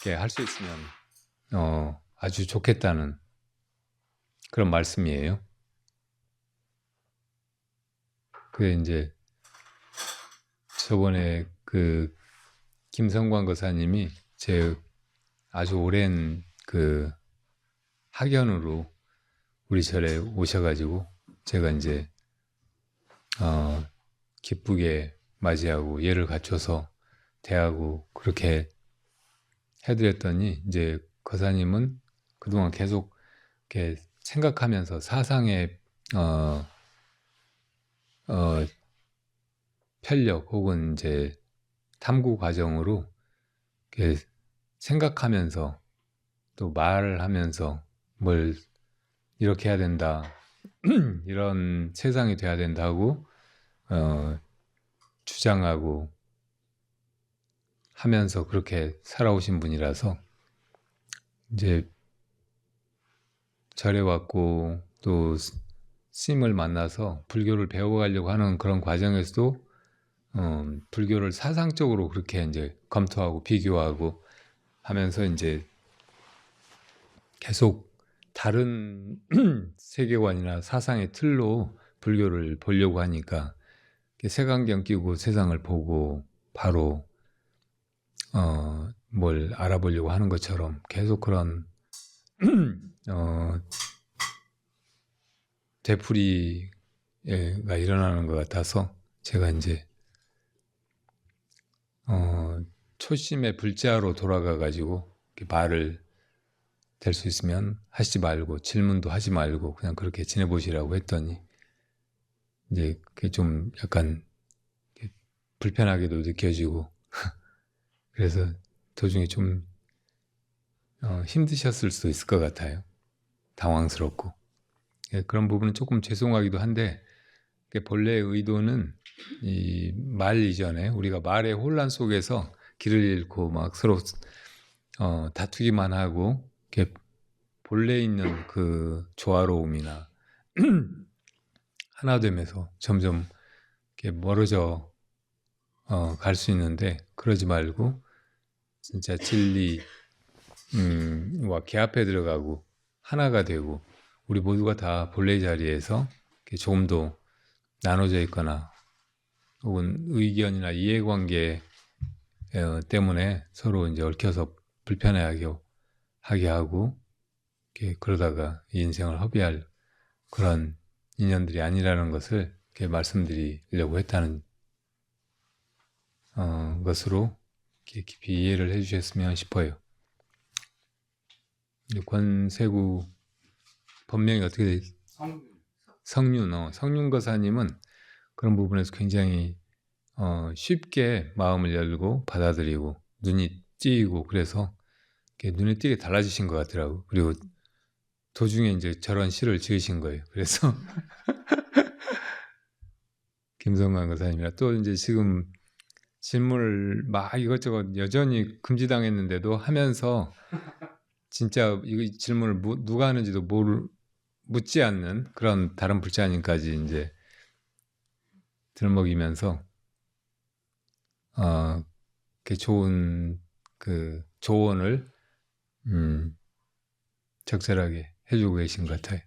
할 수 있으면 아주 좋겠다는 그런 말씀이에요. 그게 이제 저번에 그 김성광 거사님이 제 아주 오랜 그 학연으로 우리 절에 오셔가지고 제가 이제 기쁘게 맞이하고 예를 갖춰서 대하고 그렇게 해드렸더니, 이제 거사님은 그동안 계속 이렇게 생각하면서 사상의 편력 혹은 이제 탐구 과정으로 이렇게 생각하면서 또 말을 하면서 뭘 이렇게 해야 된다, 이런 세상이 돼야 된다고 주장하고 하면서 그렇게 살아오신 분이라서 이제 절에 왔고 또 스님을 만나서 불교를 배워가려고 하는 그런 과정에서도 불교를 사상적으로 그렇게 이제 검토하고 비교하고 하면서 이제 계속 다른 세계관이나 사상의 틀로 불교를 보려고 하니까 색안경 끼고 세상을 보고 바로 뭘 알아보려고 하는 것처럼 계속 그런 되풀이 일어나는 것 같아서 제가 이제 초심의 불자로 돌아가 가지고 말을 될 수 있으면 하시지 말고 질문도 하지 말고 그냥 그렇게 지내보시라고 했더니 이제 그게 좀 약간 불편하게도 느껴지고 그래서 도중에 좀 힘드셨을 수도 있을 것 같아요. 당황스럽고 그런 부분은 조금 죄송하기도 한데 본래의 의도는 이 말 이전에 우리가 말의 혼란 속에서 길을 잃고 막 서로 다투기만 하고 이렇게 본래 있는 그 조화로움이나 하나 되면서 점점 이렇게 멀어져 갈 수 있는데 그러지 말고 진짜 진리와 개합해 들어가고 하나가 되고 우리 모두가 다 본래 자리에서 조금 더 나눠져 있거나 혹은 의견이나 이해관계 때문에 서로 이제 얽혀서 불편해하게 하고 그러다가 이 인생을 허비할 그런 인연들이 아니라는 것을 이렇게 말씀드리려고 했다는 것으로 이렇게 깊이 이해를 해주셨으면 싶어요. 권세구 본명이 어떻게 되지? 성윤 거사님은 그런 부분에서 굉장히 쉽게 마음을 열고 받아들이고 눈이 띄고 그래서 눈에 띄게 달라지신 것 같더라고. 그리고 도중에 이제 저런 시를 지으신 거예요. 그래서 김성관 거사님이라 또 이제 지금 질문을 막 이것저것 여전히 금지당했는데도 하면서 진짜 이 질문을 누가 하는지도 묻지 않는 그런 다른 불자님까지 이제 들먹이면서 그 좋은 그 조언을 적절하게 해주고 계신 것 같아요.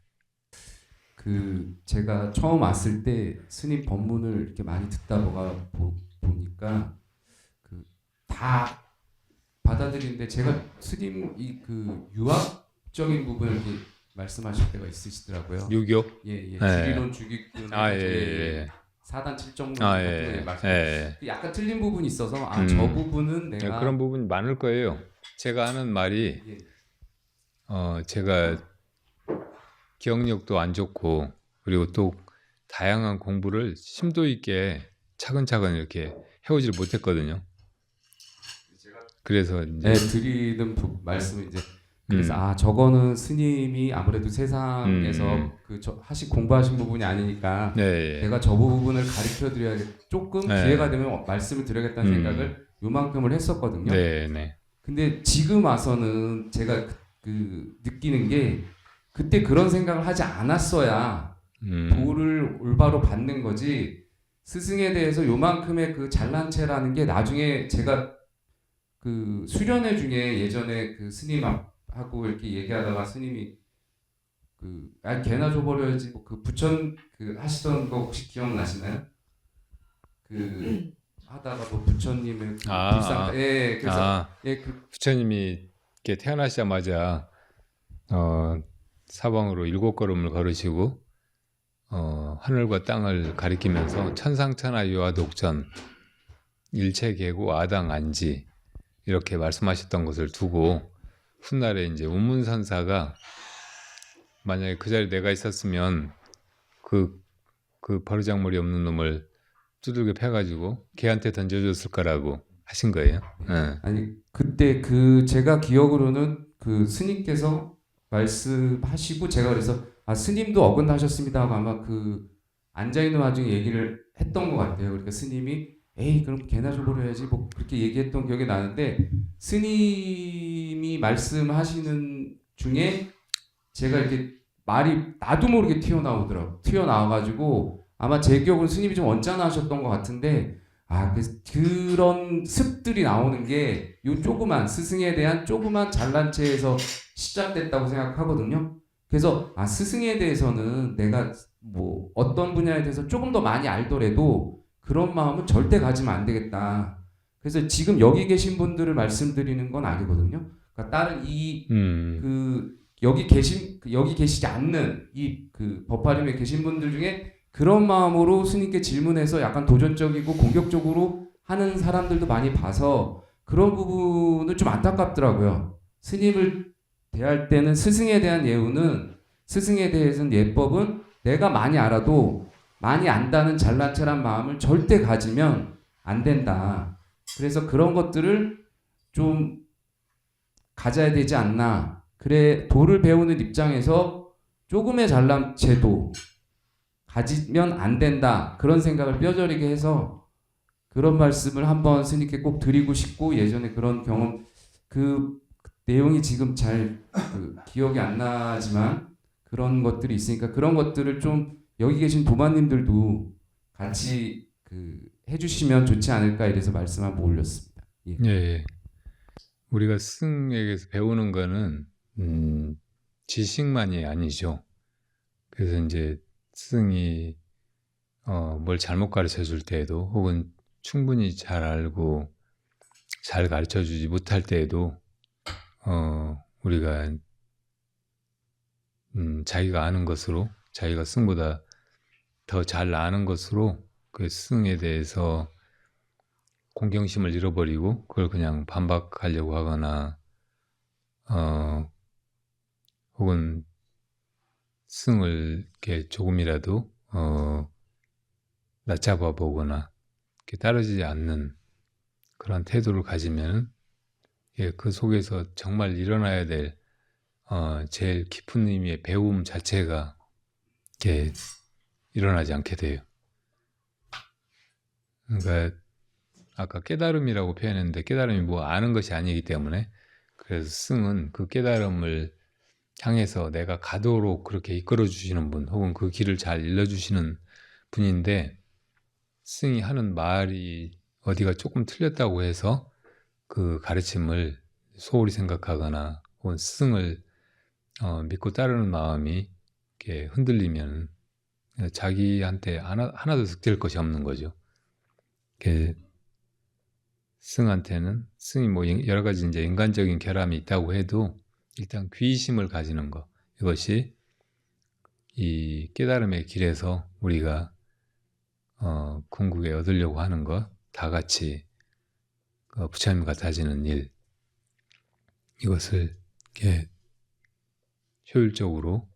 제가 처음 왔을 때 스님 법문을 이렇게 많이 듣다 보니까 다 받아들이는데 제가 스님 유학적인 부분을 이렇게 말씀하실 때가 있으시더라고요. 유교? 예. 주기론 주기꾼 사단 칠정론 같은 거 말씀. 약간 틀린 부분이 있어서 저 부분은 내가 그런 부분이 많을 거예요. 제가 하는 말이 제가 기억력도 안 좋고 그리고 또 다양한 공부를 심도 있게 차근차근 이렇게 해오질 못했거든요. 그래서 이제 드리는 말씀은 이제 그래서 저거는 스님이 아무래도 세상에서 공부하신 부분이 아니니까 내가 저 부분을 가르쳐 드려야겠 조금 기회가 되면 말씀을 드려야겠다는 생각을 요만큼을 했었거든요. 근데 지금 와서는 제가 느끼는 게 그때 그런 생각을 하지 않았어야 도를 올바로 받는 거지 스승에 대해서 요만큼의 그 잘난 체라는 게 나중에 제가 수련회 중에 예전에 스님하고 이렇게 얘기하다가 스님이 개나 줘버려야지 부천 하시던 거 혹시 기억나시나요? 하다가 부처님의 불상 그래서 부처님이 이렇게 태어나시자마자 사방으로 7걸음을 걸으시고 하늘과 땅을 가리키면서 천상천하 유아독전 일체계고 아당안지 이렇게 말씀하셨던 것을 두고 훗날에 이제 운문선사가 만약에 그 자리에 내가 있었으면 그 버르장머리 없는 놈을 두들겨 패가지고 걔한테 던져줬을 거라고 하신 거예요. 아니 그때 제가 기억으로는 스님께서 말씀하시고 제가 그래서 스님도 어긋나셨습니다 하고 아마 앉아있는 와중에 얘기를 했던 것 같아요. 그러니까 스님이 에이 그럼 개나 줘버려야지 그렇게 얘기했던 기억이 나는데 스님이 말씀하시는 중에 제가 이렇게 말이 나도 모르게 튀어나와가지고 아마 제 기억으로 스님이 좀 언짢아하셨던 것 같은데 그런 습들이 나오는 게 요 조그만 스승에 대한 조그만 잘난 체에서 시작됐다고 생각하거든요. 그래서 스승에 대해서는 내가 어떤 분야에 대해서 조금 더 많이 알더라도 그런 마음은 절대 가지면 안 되겠다. 그래서 지금 여기 계신 분들을 말씀드리는 건 아니거든요. 그러니까 다른 여기 계시지 않는 법화림에 계신 분들 중에 그런 마음으로 스님께 질문해서 약간 도전적이고 공격적으로 하는 사람들도 많이 봐서 그런 부분을 좀 안타깝더라고요. 스님을 대할 때는 스승에 대한 예우는 스승에 대해서는 예법은 내가 많이 알아도 많이 안다는 잘난 체한 마음을 절대 가지면 안 된다. 그래서 그런 것들을 좀 가져야 되지 않나. 그래 도를 배우는 입장에서 조금의 잘난 체도 가지면 안 된다. 그런 생각을 뼈저리게 해서 그런 말씀을 한번 스님께 꼭 드리고 싶고 예전에 그런 경험 그 내용이 지금 잘 기억이 안 나지만 그런 것들이 있으니까 그런 것들을 좀 여기 계신 도마님들도 같이 해주시면 좋지 않을까 이래서 말씀 한번 올렸습니다. 예. 예, 예. 우리가 스승에게서 배우는 거는 지식만이 아니죠. 그래서 이제 스승이 뭘 잘못 가르쳐 줄 때에도 혹은 충분히 잘 알고 잘 가르쳐 주지 못할 때에도 우리가 자기가 아는 것으로 자기가 스승보다 더 잘 아는 것으로 그 스승에 대해서 공경심을 잃어버리고 그걸 그냥 반박하려고 하거나 혹은 스승을 이렇게 조금이라도 낮잡아 보거나 이렇게 따르지 않는 그런 태도를 가지면 그 속에서 정말 일어나야 될 제일 깊은 의미의 배움 자체가 이렇게 일어나지 않게 돼요. 그러니까 아까 깨달음이라고 표현했는데 깨달음이 뭐 아는 것이 아니기 때문에 그래서 스승은 그 깨달음을 향해서 내가 가도록 그렇게 이끌어 주시는 분 혹은 그 길을 잘 일러 주시는 분인데 스승이 하는 말이 어디가 조금 틀렸다고 해서 그 가르침을 소홀히 생각하거나 혹은 스승을 믿고 따르는 마음이 이렇게 흔들리면 자기한테 하나도 득될 것이 없는 거죠. 스승한테는 스승이 뭐 여러 가지 이제 인간적인 결함이 있다고 해도 일단 귀심을 가지는 것 이것이 이 깨달음의 길에서 우리가 궁극에 얻으려고 하는 것 다 같이 부처님과 다지는 일 이것을 이렇게 효율적으로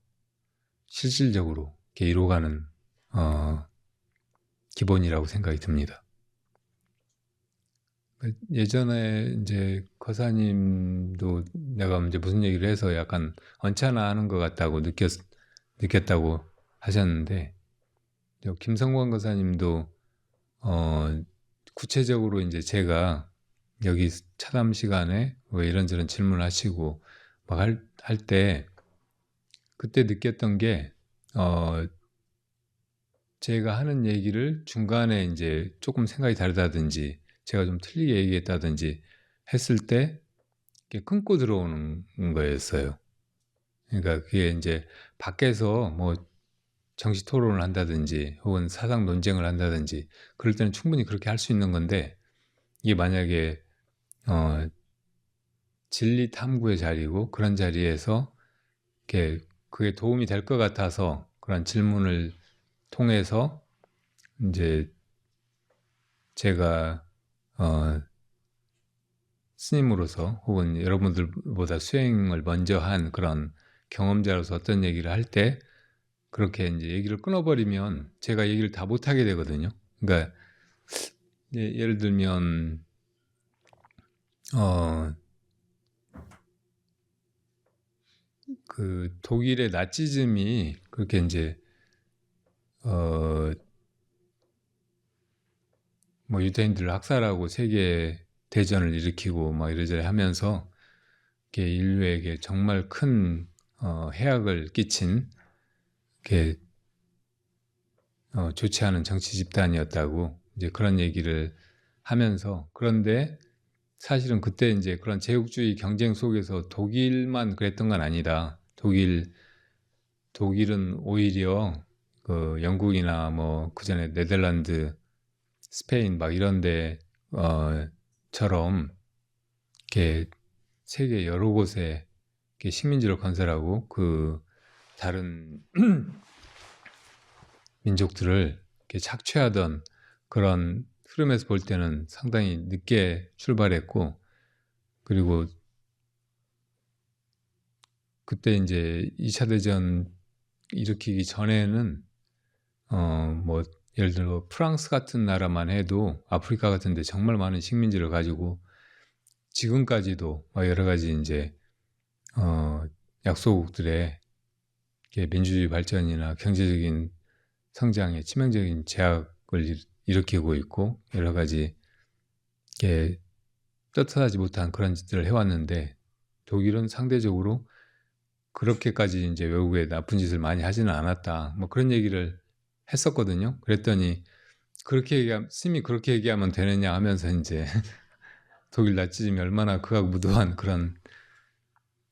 실질적으로 이렇게 이루어가는 기본이라고 생각이 듭니다. 예전에 이제 거사님도 내가 이제 무슨 얘기를 해서 약간 언짢아하는 것 같다고 느꼈다고 하셨는데 김성관 거사님도 구체적으로 이제 제가 여기 차담 시간에 왜 이런저런 질문하시고 막 할 때 그때 느꼈던 게 제가 하는 얘기를 중간에 이제 조금 생각이 다르다든지 제가 좀 틀리게 얘기했다든지 했을 때 이렇게 끊고 들어오는 거였어요. 그러니까 그게 이제 밖에서 뭐 정식 토론을 한다든지 혹은 사상 논쟁을 한다든지 그럴 때는 충분히 그렇게 할 수 있는 건데 이게 만약에 진리 탐구의 자리고 그런 자리에서 이렇게 그게 도움이 될 것 같아서 그런 질문을 통해서 이제 제가 스님으로서 혹은 여러분들보다 수행을 먼저 한 그런 경험자로서 어떤 얘기를 할 때 그렇게 이제 얘기를 끊어버리면 제가 얘기를 다 못하게 되거든요. 그러니까 예를 들면 그 독일의 나치즘이 그렇게 이제 뭐 유대인들을 학살하고 세계 대전을 일으키고 막 이래저래 하면서 이렇게 인류에게 정말 큰 해악을 끼친 이렇게 좋지 않은 정치 집단이었다고 이제 그런 얘기를 하면서 그런데 사실은 그때 이제 그런 제국주의 경쟁 속에서 독일만 그랬던 건 아니다. 독일은 오히려 그 영국이나 뭐 그전에 네덜란드, 스페인 막 이런 데처럼 이렇게 세계 여러 곳에 이렇게 식민지를 건설하고 그 다른 민족들을 이렇게 착취하던 그런 흐름에서 볼 때는 상당히 늦게 출발했고, 그리고 그때 이제 2차 대전 일으키기 전에는 뭐 예를 들어 프랑스 같은 나라만 해도 아프리카 같은 데 정말 많은 식민지를 가지고 지금까지도 여러 가지 이제 약소국들의 민주주의 발전이나 경제적인 성장에 치명적인 제약을 일으키고 있고, 여러 가지 떳떳하지 못한 그런 짓들을 해왔는데, 독일은 상대적으로 그렇게까지 이제 외국에 나쁜 짓을 많이 하지는 않았다, 뭐 그런 얘기를 했었거든요. 그랬더니 스님이 그렇게 얘기하면 되느냐 하면서 이제 독일 나치즘이 얼마나 극악무도한 그런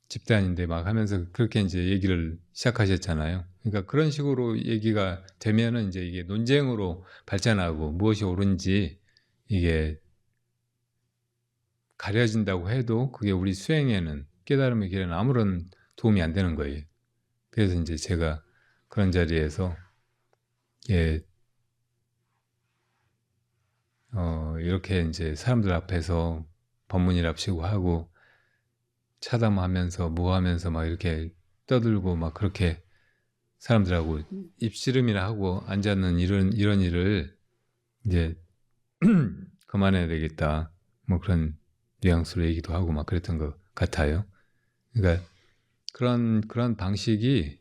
집단인데 막 하면서 그렇게 이제 얘기를 시작하셨잖아요. 그러니까 그런 식으로 얘기가 되면은 이제 이게 논쟁으로 발전하고 무엇이 옳은지 이게 가려진다고 해도 그게 우리 수행에는, 깨달음의 길에는 아무런 도움이 안 되는 거예요. 그래서 이제 제가 그런 자리에서 이렇게 이제 사람들 앞에서 법문이랍시고 하고 차담하면서 뭐 하면서 막 이렇게 떠들고 막 그렇게 사람들하고 입씨름이나 하고 앉았는 이런 일을 이제 그만해야 되겠다, 뭐 그런 뉘앙스로 얘기도 하고 막 그랬던 것 같아요. 그러니까 그런 방식이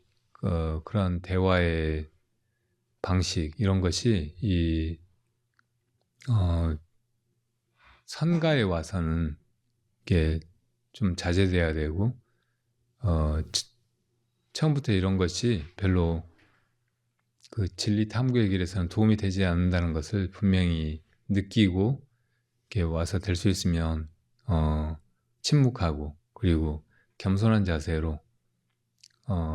그런 대화의 방식, 이런 것이 이 선가에 와서는 이게 좀 자제돼야 되고, 처음부터 이런 것이 별로 그 진리 탐구의 길에서는 도움이 되지 않는다는 것을 분명히 느끼고 이렇게 와서 될 수 있으면 침묵하고, 그리고 겸손한 자세로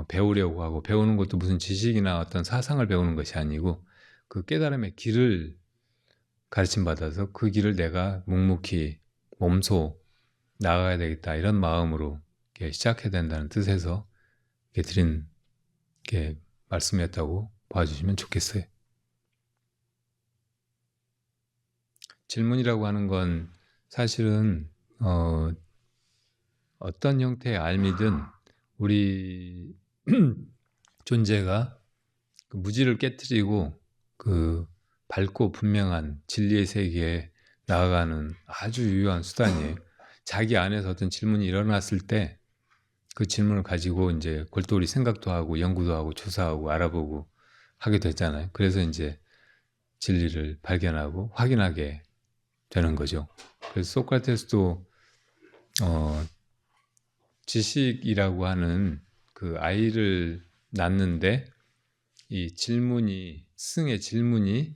배우려고 하고, 배우는 것도 무슨 지식이나 어떤 사상을 배우는 것이 아니고 그 깨달음의 길을 가르침 받아서 그 길을 내가 묵묵히 몸소 나아가야 되겠다, 이런 마음으로 이렇게 시작해야 된다는 뜻에서 이렇게 드린 이렇게 말씀이었다고 봐주시면 좋겠어요. 질문이라고 하는 건 사실은 어떤 형태의 알미든 우리 존재가 그 무지를 깨트리고 그 밝고 분명한 진리의 세계에 나아가는 아주 유효한 수단이에요. 자기 안에서 어떤 질문이 일어났을 때 그 질문을 가지고 이제 골똘히 생각도 하고 연구도 하고 조사하고 알아보고 하게 됐잖아요. 그래서 이제 진리를 발견하고 확인하게 되는 거죠. 그래서 소크라테스도 지식이라고 하는 그 아이를 낳는데 이 질문이, 스승의 질문이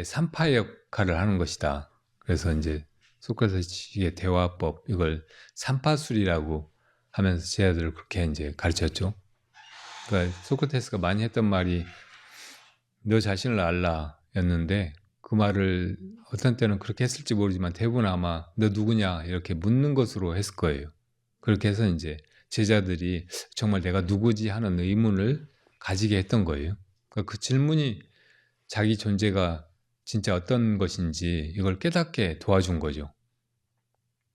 산파 역할을 하는 것이다. 그래서 이제 소크라테스의 대화법, 이걸 산파술이라고 하면서 제 아들을 그렇게 이제 가르쳤죠. 그러니까 소크라테스가 많이 했던 말이 너 자신을 알라 였는데, 그 말을 어떤 때는 그렇게 했을지 모르지만 대부분 아마 너 누구냐 이렇게 묻는 것으로 했을 거예요. 그렇게 해서 이제 제자들이 정말 내가 누구지 하는 의문을 가지게 했던 거예요. 그러니까 그 질문이 자기 존재가 진짜 어떤 것인지 이걸 깨닫게 도와준 거죠.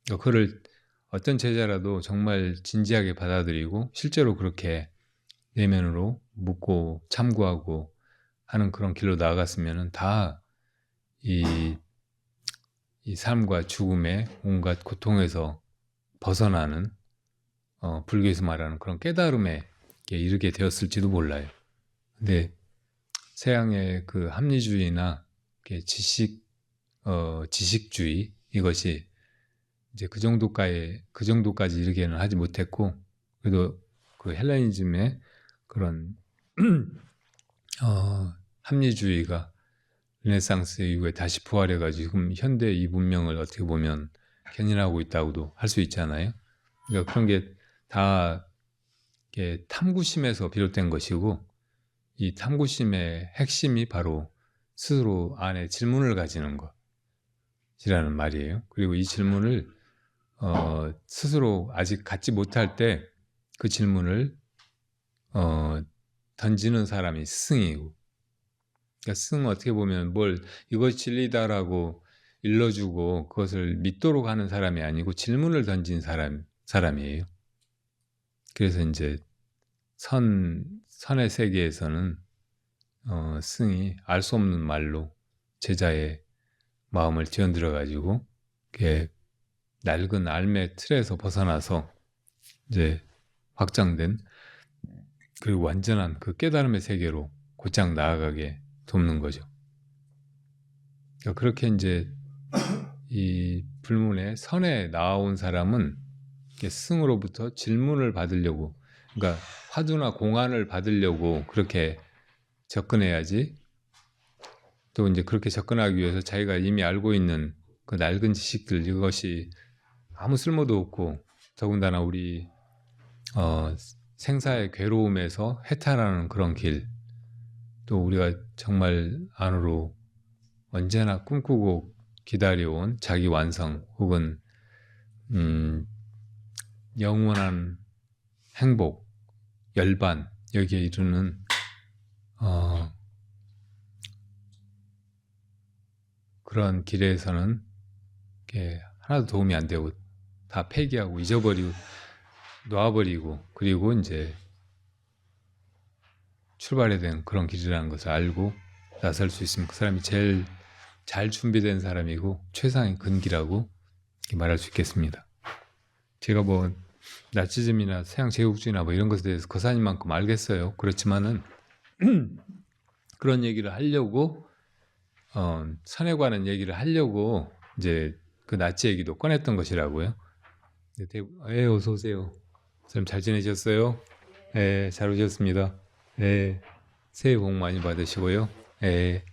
그러니까 그걸 어떤 제자라도 정말 진지하게 받아들이고 실제로 그렇게 내면으로 묻고 참고하고 하는 그런 길로 나아갔으면 다 이 삶과 죽음의 온갖 고통에서 벗어나는 불교에서 말하는 그런 깨달음에 이르게 되었을지도 몰라요. 근데 서양의 그 합리주의나 지식주의, 이것이 이제 그 정도까지 이르게는 하지 못했고, 그래도 그 헬레니즘의 그런 합리주의가 르네상스 이후에 다시 부활해가지고 지금 현대 이 문명을 어떻게 보면 견인하고 있다고도 할 수 있잖아요. 그러니까 그런 게 다 탐구심에서 비롯된 것이고, 이 탐구심의 핵심이 바로 스스로 안에 질문을 가지는 것이라는 말이에요. 그리고 이 질문을 스스로 아직 갖지 못할 때 그 질문을 던지는 사람이 스승이고, 그러니까 승은 어떻게 보면 뭘 이것이 진리다라고 일러주고 그것을 믿도록 하는 사람이 아니고 질문을 던진 사람이에요. 그래서 이제 선의 세계에서는 승이 알 수 없는 말로 제자의 마음을 뒤흔들어 가지고 낡은 알의 틀에서 벗어나서 이제 확장된 그리고 완전한 그 깨달음의 세계로 곧장 나아가게 돕는 거죠. 그러니까 그렇게 이제 이 불문의 선에 나온 사람은 승으로부터 질문을 받으려고, 그러니까 화두나 공안을 받으려고 그렇게 접근해야지. 또 이제 그렇게 접근하기 위해서 자기가 이미 알고 있는 그 낡은 지식들, 이것이 아무 쓸모도 없고 더군다나 우리 생사의 괴로움에서 해탈하는 그런 길, 또 우리가 정말 안으로 언제나 꿈꾸고 기다려온 자기 완성 혹은 영원한 행복, 열반, 여기에 이르는 그런 길에서는 하나도 도움이 안 되고 다 폐기하고 잊어버리고 놔버리고 그리고 이제 출발해야 되는 그런 길이라는 것을 알고 나설 수 있으면 그 사람이 제일 잘 준비된 사람이고 최상의 근기라고 말할 수 있겠습니다. 제가 뭐 나치즘이나 서양 제국주의나 뭐 이런 것에 대해서 거사님만큼 알겠어요. 그렇지만은 그런 얘기를 하려고 선에 관한 얘기를 하려고 이제 그 나치 얘기도 꺼냈던 것이라고요. 어서 오세요. 선생님 잘 지내셨어요? 네, 잘 오셨습니다. 네, 새해 복 많이 받으시고요. 네.